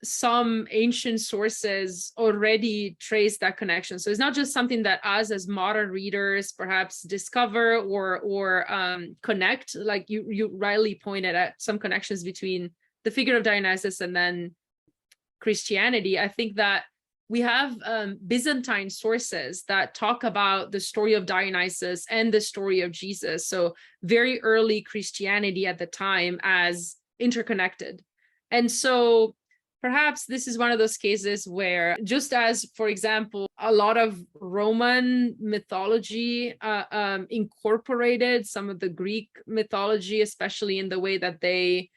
some ancient sources already trace that connection. So it's not just something that us as modern readers perhaps discover or connect. Like you rightly pointed at some connections between the figure of Dionysus and then Christianity. I think that we have Byzantine sources that talk about the story of Dionysus and the story of Jesus. So very early Christianity at the time as interconnected. And so perhaps this is one of those cases where, just as, for example, a lot of Roman mythology incorporated some of the Greek mythology, especially in the way that they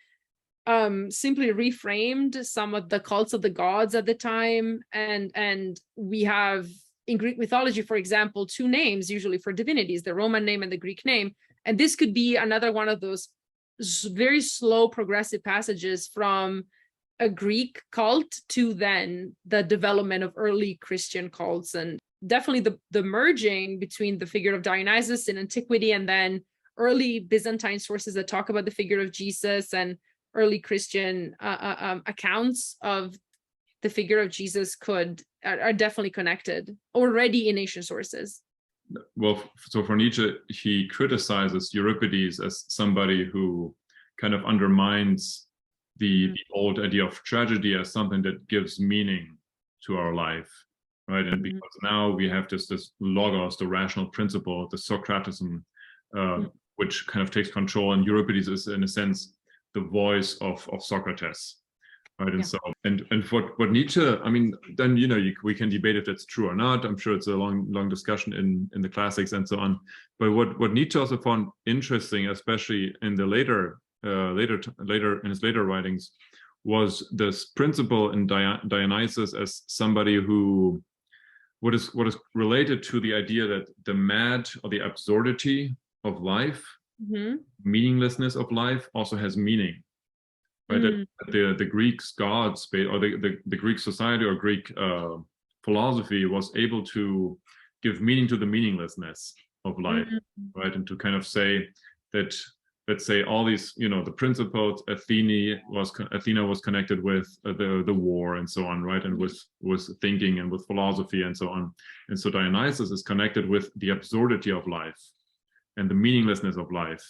simply reframed some of the cults of the gods at the time. And we have in Greek mythology, for example, two names usually for divinities, the Roman name and the Greek name. And this could be another one of those very slow progressive passages from a Greek cult to then the development of early Christian cults, and definitely the merging between the figure of Dionysus in antiquity and then early Byzantine sources that talk about the figure of Jesus and early Christian accounts of the figure of Jesus are definitely connected already in ancient sources. Well, so for Nietzsche, he criticizes Euripides as somebody who kind of undermines the old idea of tragedy as something that gives meaning to our life, right? And because now we have this logos, the rational principle, the Socratism, which kind of takes control, and Euripides is in a sense the voice of Socrates, right? And so, and what Nietzsche, I mean, then we can debate if that's true or not. I'm sure it's a long discussion in the classics and so on. But what Nietzsche also found interesting, especially in the later in his later writings, was this principle in Dionysus as somebody who what is related to the idea that the mad or the absurdity of life, meaninglessness of life, also has meaning, right? That the Greek gods or the Greek society or Greek philosophy was able to give meaning to the meaninglessness of life, right? And to kind of say that, let's say, all these, the principles, Athena was connected with the war and so on, right? And with thinking and with philosophy and so on. And so Dionysus is connected with the absurdity of life and the meaninglessness of life.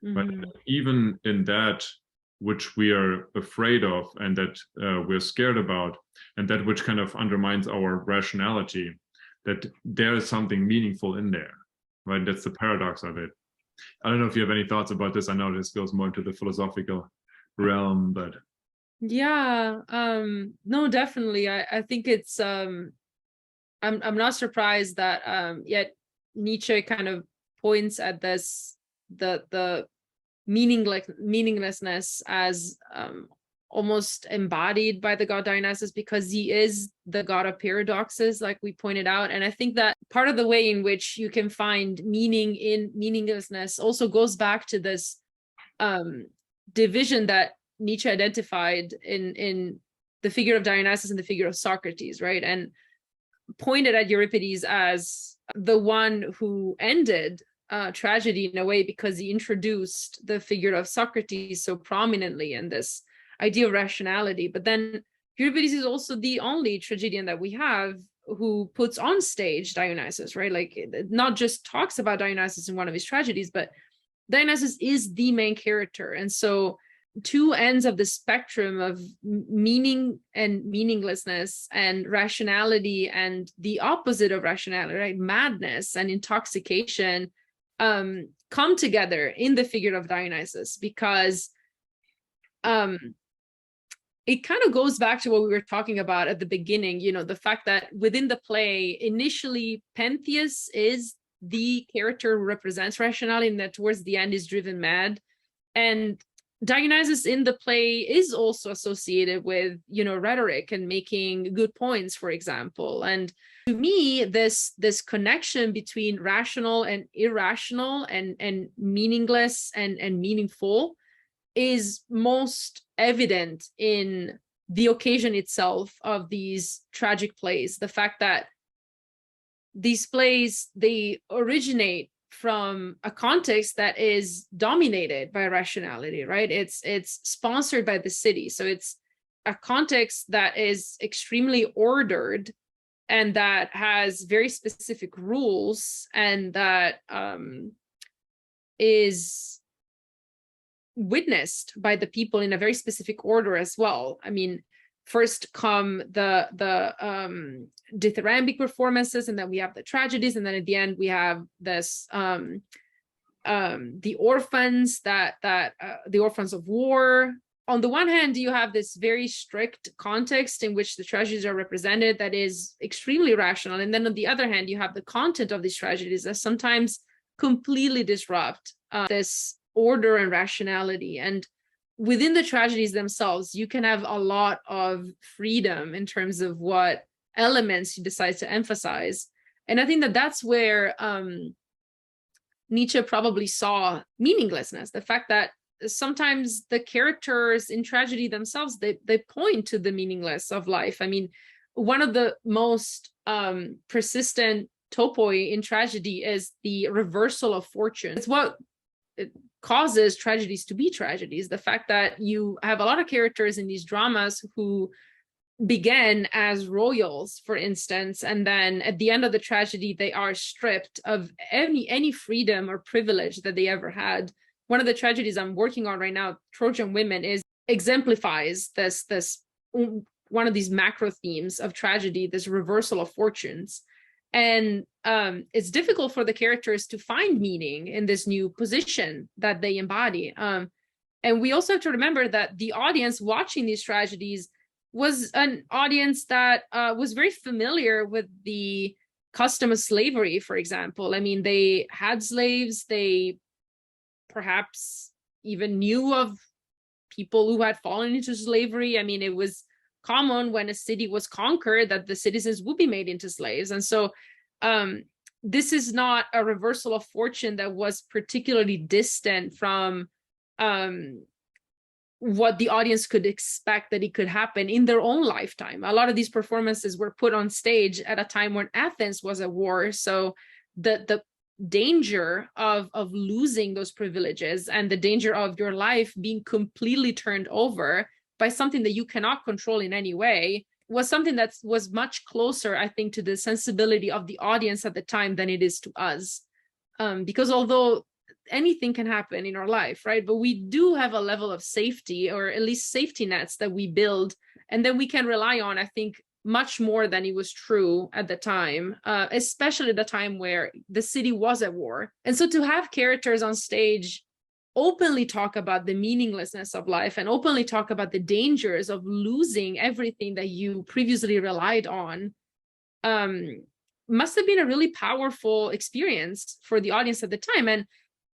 Right? Even in that which we are afraid of and that we're scared about, and that which kind of undermines our rationality, that there is something meaningful in there, right? That's the paradox of it. I don't know if you have any thoughts about this. I know this goes more into the philosophical realm, but yeah, no, definitely. I think it's I'm not surprised that yet Nietzsche kind of points at this the meaninglessness as almost embodied by the god Dionysus, because he is the god of paradoxes, like we pointed out. And I think that part of the way in which you can find meaning in meaninglessness also goes back to this division that Nietzsche identified in the figure of Dionysus and the figure of Socrates, right? And pointed at Euripides as the one who ended tragedy in a way, because he introduced the figure of Socrates so prominently in this idea of rationality. But then Euripides is also the only tragedian that we have who puts on stage Dionysus, right? Like, not just talks about Dionysus in one of his tragedies, but Dionysus is the main character. And so two ends of the spectrum of meaning and meaninglessness and rationality, and the opposite of rationality, right? Madness and intoxication, come together in the figure of Dionysus, because it kind of goes back to what we were talking about at the beginning, the fact that within the play, initially Pentheus is the character who represents rationality, and that towards the end is driven mad. And Dionysus in the play is also associated with, rhetoric and making good points, for example. And to me, this connection between rational and irrational and meaningless and meaningful is most evident in the occasion itself of these tragic plays. The fact that these plays, they originate from a context that is dominated by rationality, right? It's sponsored by the city. So it's a context that is extremely ordered and that has very specific rules, and that is witnessed by the people in a very specific order as well. I mean, first come the dithyrambic performances, and then we have the tragedies, and then at the end we have this the orphans the orphans of war, on the one hand, you have this very strict context in which the tragedies are represented that is extremely rational. And then on the other hand, you have the content of these tragedies that sometimes completely disrupt this order and rationality. And within the tragedies themselves, you can have a lot of freedom in terms of what elements you decide to emphasize. And I think that that's where Nietzsche probably saw meaninglessness, the fact that sometimes the characters in tragedy themselves, they point to the meaningless of life. I mean, one of the most persistent topoi in tragedy is the reversal of fortune. It's what it causes tragedies to be tragedies. The fact that you have a lot of characters in these dramas who began as royals, for instance, and then at the end of the tragedy, they are stripped of any freedom or privilege that they ever had. One of the tragedies I'm working on right now, Trojan Women, exemplifies this one of these macro themes of tragedy, this reversal of fortunes. And it's difficult for the characters to find meaning in this new position that they embody. And we also have to remember that the audience watching these tragedies was an audience that was very familiar with the custom of slavery, for example. I mean, they had slaves, they perhaps even knew of people who had fallen into slavery. I mean, it was common when a city was conquered that the citizens would be made into slaves. And so this is not a reversal of fortune that was particularly distant from what the audience could expect that it could happen in their own lifetime. A lot of these performances were put on stage at a time when Athens was at war. So the danger of losing those privileges and the danger of your life being completely turned over by something that you cannot control in any way was something that was much closer, I think, to the sensibility of the audience at the time than it is to us. Because although anything can happen in our life, right? But we do have a level of safety, or at least safety nets that we build, and then we can rely on, I think, much more than it was true at the time, especially the time where the city was at war. And so to have characters on stage openly talk about the meaninglessness of life and openly talk about the dangers of losing everything that you previously relied on must have been a really powerful experience for the audience at the time, and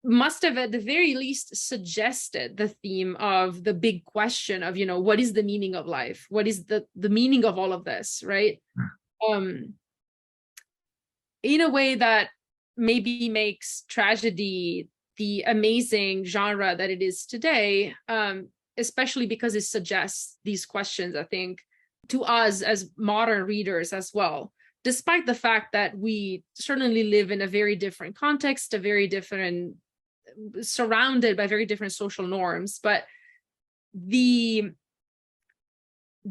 must have at the very least suggested the theme of the big question of, what is the meaning of life? What is the meaning of all of this, right? In a way that maybe makes tragedy the amazing genre that it is today, especially because it suggests these questions, I think, to us as modern readers as well, despite the fact that we certainly live in a very different context, surrounded by very different social norms. But the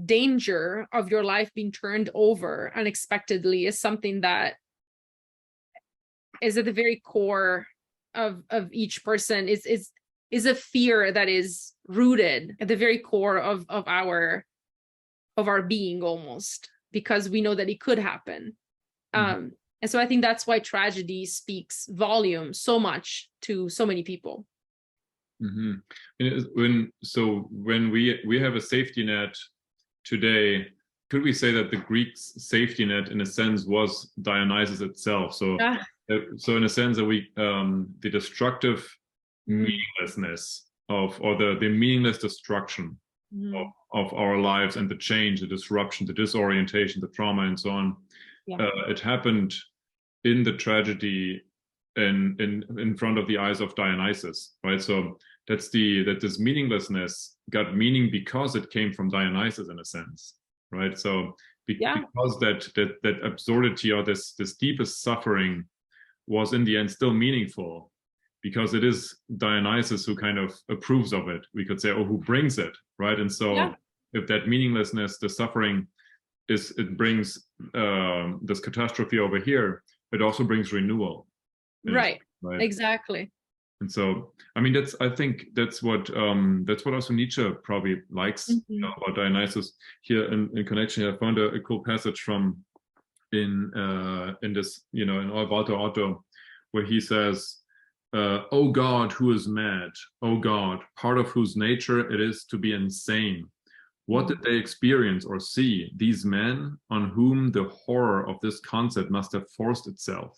danger of your life being turned over unexpectedly is something that is at the very core of each person, is a fear that is rooted at the very core of our being, almost, because we know that it could happen. Mm-hmm. And so I think that's why tragedy speaks volumes so much to so many people. Mm-hmm. When we have a safety net today, could we say that the Greeks' safety net, in a sense, was Dionysus itself? So in a sense that the destructive meaninglessness or the meaningless destruction of our lives, and the change, the disruption, the disorientation, the trauma, and so on. It happened in the tragedy in front of the eyes of Dionysus, right? So that this meaninglessness got meaning because it came from Dionysus, in a sense, right? So because that absurdity, or this deepest suffering, was in the end still meaningful, because it is Dionysus who kind of approves of it, we could say, or who brings it, right? And so if that meaninglessness, the suffering, it brings this catastrophe over here, it also brings renewal. Right. Exactly. And so, I mean, I think that's what also Nietzsche probably likes about Dionysus. Here in connection, I found a cool passage from in this, in Otto, where he says, O God, who is mad, O God, part of whose nature it is to be insane. What did they experience or see, these men on whom the horror of this concept must have forced itself?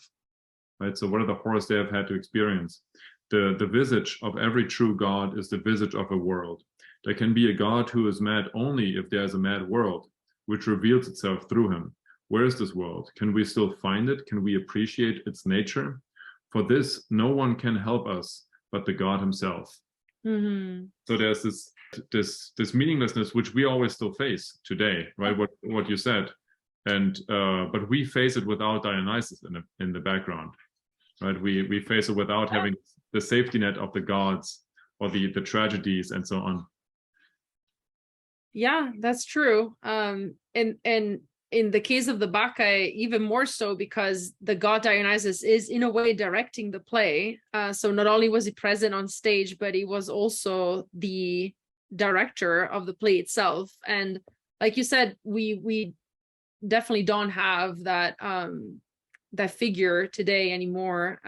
Right? So what are the horrors they have had to experience? The visage of every true God is the visage of a world. There can be a God who is mad only if there is a mad world, which reveals itself through him. Where is this world? Can we still find it? Can we appreciate its nature? For this, no one can help us but the God himself. So there's this meaninglessness which we always still face today, right? What you said, and but we face it without Dionysus in the background, right? We face it without having the safety net of the gods or the tragedies and so on. Yeah, that's true. And in the case of the Bacchae, even more so, because the god Dionysus is in a way directing the play. So not only was he present on stage, but he was also the director of the play itself. And like you said, we definitely don't have that that figure today anymore.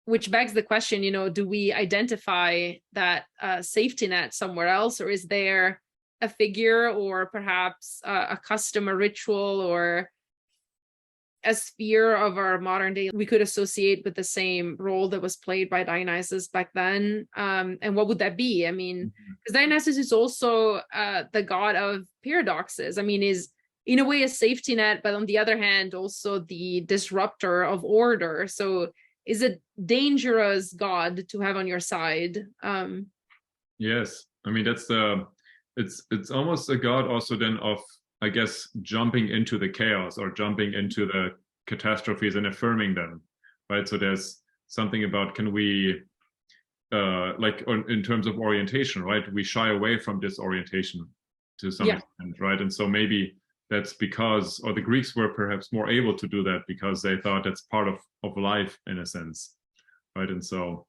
Which begs the question, do we identify that safety net somewhere else, or is there a figure or perhaps a custom, a ritual, or a sphere of our modern day we could associate with the same role that was played by Dionysus back then? And what would that be? I mean, because Dionysus is also the god of paradoxes. I mean, is in a way a safety net, but on the other hand, also the disruptor of order. So is a dangerous god to have on your side. Yes, I mean, that's it's almost a god also then of, I guess, jumping into the chaos or jumping into the catastrophes and affirming them, right? So there's something about, can we like in terms of orientation, right? We shy away from disorientation to some extent, right? And so maybe that's because, or the Greeks were perhaps more able to do that because they thought that's part of life in a sense, right? And so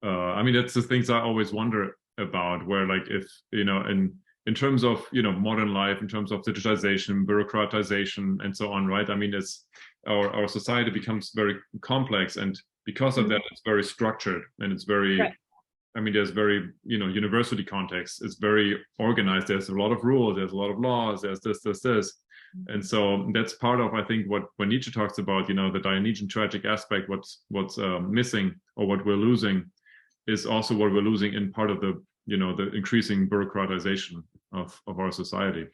I mean, that's the things I always wonder about, where, like, if in terms of modern life, in terms of digitization, bureaucratization, and so on, right? I mean, it's our society becomes very complex, and because of that, it's very structured, and it's very I mean, there's very university context, it's very organized, there's a lot of rules, there's a lot of laws, there's this, and so that's part of, I think, what when Nietzsche talks about the Dionysian tragic aspect, what's missing, or what we're losing, is also what we're losing in part of the the increasing bureaucratization of our society.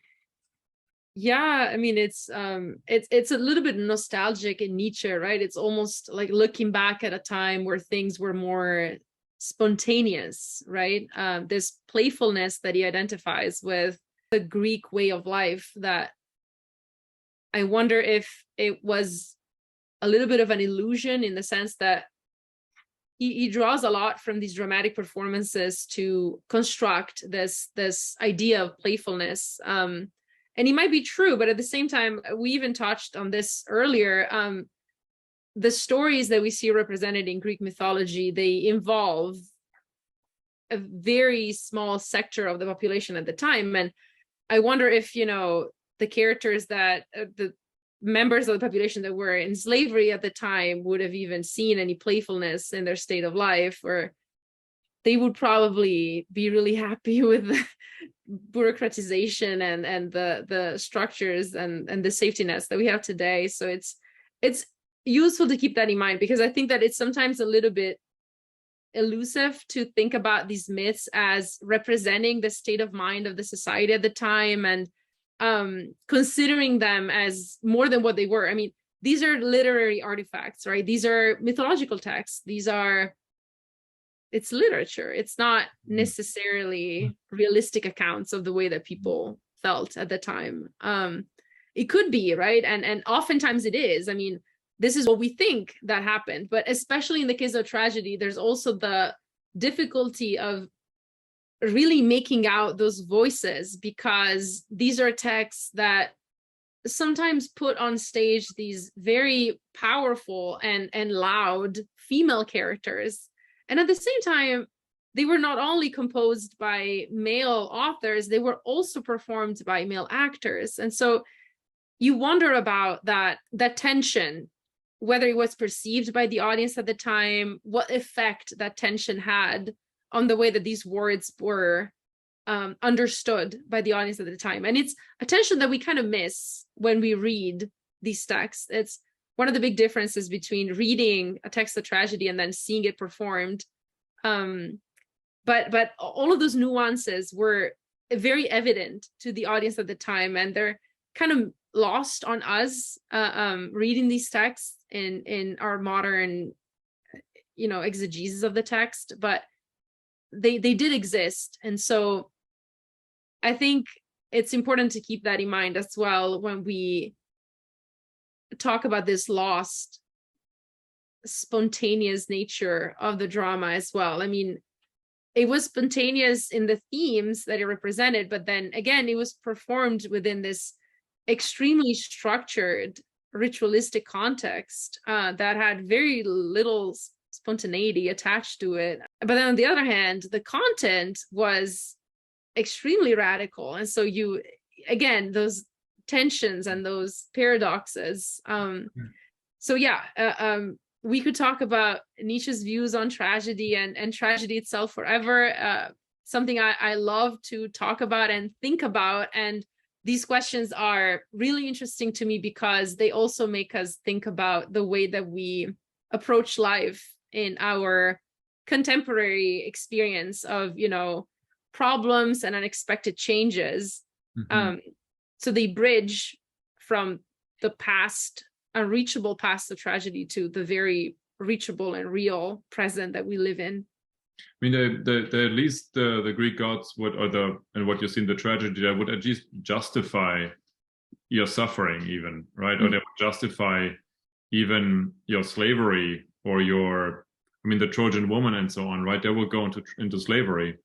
Yeah, I mean, it's a little bit nostalgic in Nietzsche, right? It's almost like looking back at a time where things were more spontaneous, right? This playfulness that he identifies with the Greek way of life, that I wonder if it was a little bit of an illusion, in the sense that he draws a lot from these dramatic performances to construct this idea of playfulness. And he might be true, but at the same time, we even touched on this earlier. The stories that we see represented in Greek mythology, they involve a very small sector of the population at the time. And I wonder if, the characters that the members of the population that were in slavery at the time would have even seen any playfulness in their state of life, or they would probably be really happy with the bureaucratization and the structures and the safety nets that we have today. So it's useful to keep that in mind, because I think that it's sometimes a little bit elusive to think about these myths as representing the state of mind of the society at the time, and considering them as more than what they were. I mean, these are literary artifacts, right? These are mythological texts. It's literature. It's not necessarily realistic accounts of the way that people felt at the time. It could be, right? And oftentimes it is. I mean, this is what we think that happened, but especially in the case of tragedy, there's also the difficulty of really making out those voices, because these are texts that sometimes put on stage these very powerful and loud female characters. And at the same time, they were not only composed by male authors, they were also performed by male actors. And so you wonder about that tension whether it was perceived by the audience at the time, what effect that tension had on the way that these words were understood by the audience at the time. And it's a tension that we kind of miss when we read these texts. It's one of the big differences between reading a text of tragedy and then seeing it performed. But all of those nuances were very evident to the audience at the time, and they're kind of lost on us reading these texts in our modern, exegesis of the text. But they did exist, and so I think it's important to keep that in mind as well when we talk about this lost, spontaneous nature of the drama as well. I mean, it was spontaneous in the themes that it represented, but then again, it was performed within this extremely structured, ritualistic context that had very little spontaneity attached to it. But then on the other hand, the content was extremely radical. And so those tensions and those paradoxes. We could talk about Nietzsche's views on tragedy and tragedy itself forever. Something I love to talk about and think about. And these questions are really interesting to me because they also make us think about the way that we approach life in our contemporary experience of, problems and unexpected changes. So they bridge from the past, unreachable past of tragedy to the very reachable and real present that we live in. I mean, at least the Greek gods would, and what you see in the tragedy, they would at least justify your suffering, even, right? Or they would justify even your slavery or the Trojan woman and so on, right? They would go into slavery.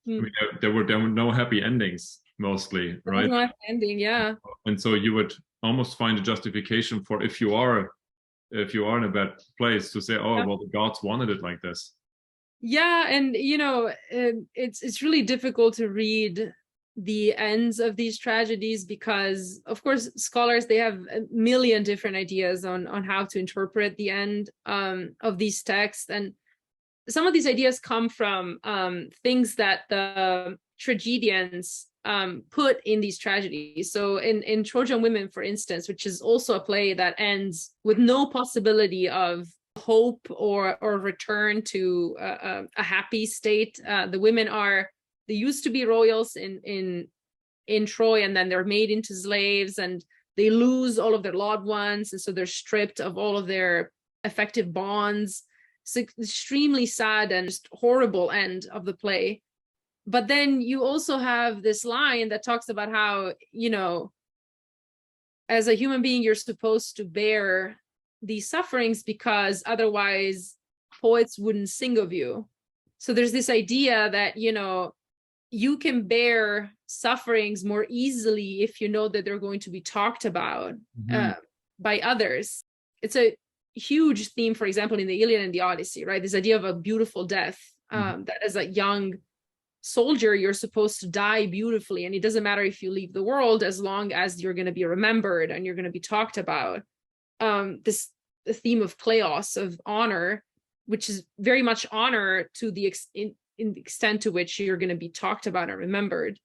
I mean, there were no happy endings mostly, right? No happy ending, yeah. And so you would almost find a justification for if you are in a bad place to say, well, the gods wanted it like this. Yeah, and it's really difficult to read the ends of these tragedies because, of course, scholars, they have a million different ideas on how to interpret the end of these texts. And some of these ideas come from things that the tragedians put in these tragedies. So in Trojan Women, for instance, which is also a play that ends with no possibility of hope or return to a happy state. The women they used to be royals in Troy, and then they're made into slaves, and they lose all of their loved ones, and so they're stripped of all of their effective bonds. It's an extremely sad and just horrible end of the play. But then you also have this line that talks about how, as a human being, you're supposed to bear these sufferings because otherwise poets wouldn't sing of you. So there's this idea that, you can bear sufferings more easily if you know that they're going to be talked about by others. It's a huge theme, for example, in the Iliad and the Odyssey, right? This idea of a beautiful death, that as a young soldier, you're supposed to die beautifully. And it doesn't matter if you leave the world as long as you're going to be remembered and you're going to be talked about. The theme of kleos, of honor, which is very much honor to in the extent to which you're going to be talked about and remembered.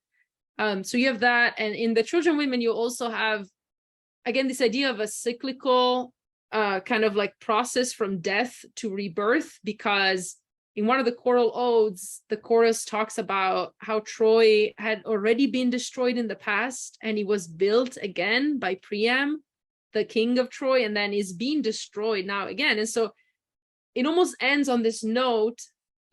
So you have that. And in the Trojan Women, you also have, again, this idea of a cyclical kind of like process from death to rebirth, because in one of the choral odes, the chorus talks about how Troy had already been destroyed in the past and it was built again by Priam, the king of Troy, and then is being destroyed now again. And so it almost ends on this note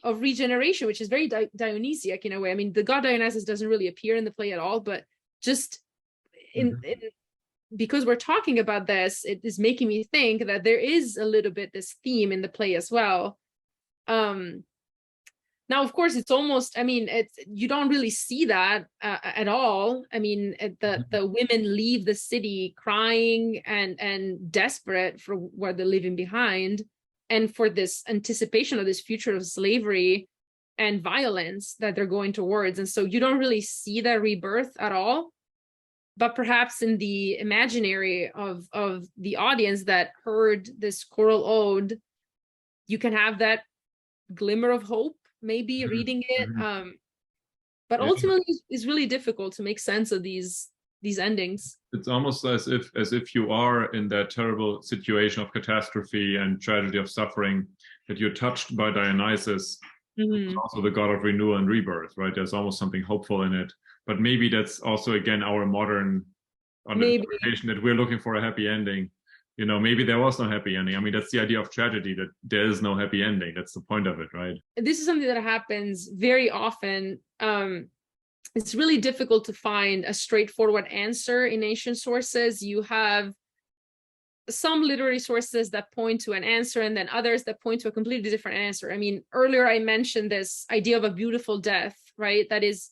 of regeneration, which is very Dionysiac in a way. I mean, the god Dionysus doesn't really appear in the play at all, but just because we're talking about this, it is making me think that there is a little bit this theme in the play as well. Now, of course, it's almost, you don't really see that at all. I mean, the women leave the city crying and desperate for what they're leaving behind, and for this anticipation of this future of slavery and violence that they're going towards. And so you don't really see that rebirth at all. but perhaps in the imaginary of the audience that heard this choral ode, you can have that glimmer of hope, maybe reading it. But Yeah. ultimately, it's really difficult to make sense of these endings. It's almost as if you are in that terrible situation of catastrophe and tragedy of suffering, that you're touched by Dionysus, who's also the god of renewal and rebirth, right? There's almost something hopeful in it. But maybe that's also, again, our modern interpretation that we're looking for a happy ending. You know, maybe there was no happy ending. I mean, that's the idea of tragedy, that there is no happy ending. That's the point of it, right? This is something that happens very often. It's really difficult to find a straightforward answer in ancient sources. You have some literary sources that point to an answer, and then others that point to a completely different answer. I mean, earlier I mentioned this idea of a beautiful death, right? That is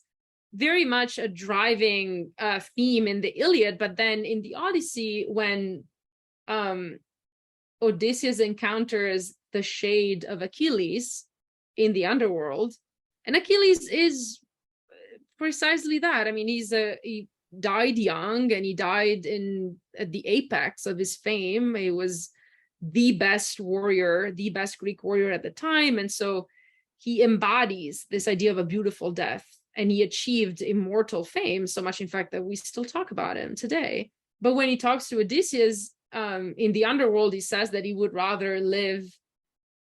very much a driving theme in the Iliad, but then in the Odyssey, when Odysseus encounters the shade of Achilles in the underworld, and Achilles is precisely that. I mean, he died young, and he died at the apex of his fame. He was the best warrior, the best Greek warrior at the time, and so he embodies this idea of a beautiful death, and he achieved immortal fame, so much in fact that we still talk about him today. But when he talks to Odysseus in the underworld, he says that he would rather live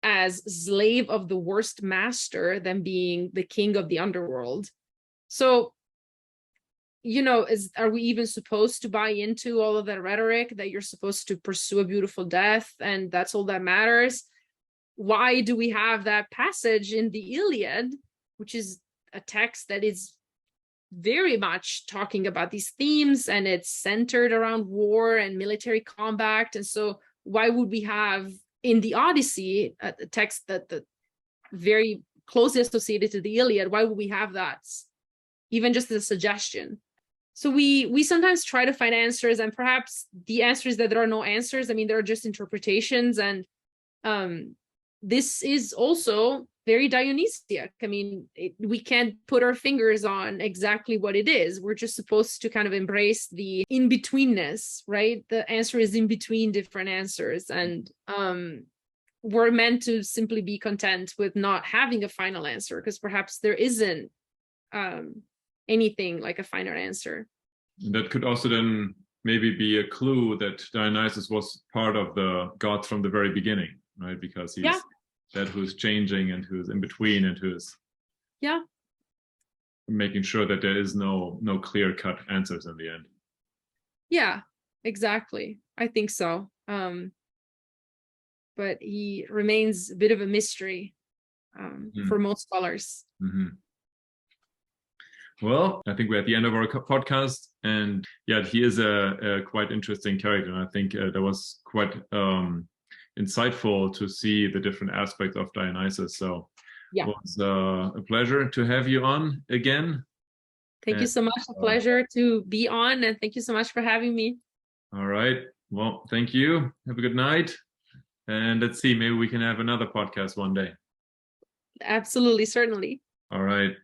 as slave of the worst master than being the king of the underworld. So, you know, are we even supposed to buy into all of that rhetoric that you're supposed to pursue a beautiful death and that's all that matters? Why do we have that passage in the Iliad, which is a text that is very much talking about these themes, and it's centered around war and military combat? And so why would we have in the Odyssey a text that very closely associated to the Iliad? Why would we have that even just as a suggestion? So we sometimes try to find answers, and perhaps the answer is that there are no answers. I mean, there are just interpretations, and this is also very Dionysiac. I mean, we can't put our fingers on exactly what it is. We're just supposed to kind of embrace the in-betweenness, right? The answer is in between different answers, and we're meant to simply be content with not having a final answer, because perhaps there isn't anything like a final answer. That could also then maybe be a clue that Dionysus was part of the gods from the very beginning, right? Because he's that who's changing and who's in between and who's making sure that there is no clear-cut answers in the end. Yeah, exactly. I think so. But he remains a bit of a mystery for most scholars. Well, I think we're at the end of our podcast, and yeah, he is a quite interesting character, and I think that was quite insightful to see the different aspects of Dionysus. So it was a pleasure to have you on again. Thank you so much. A pleasure to be on, and thank you so much for having me. All right. Well, thank you. Have a good night. And let's see, maybe we can have another podcast one day. Absolutely, certainly. All right.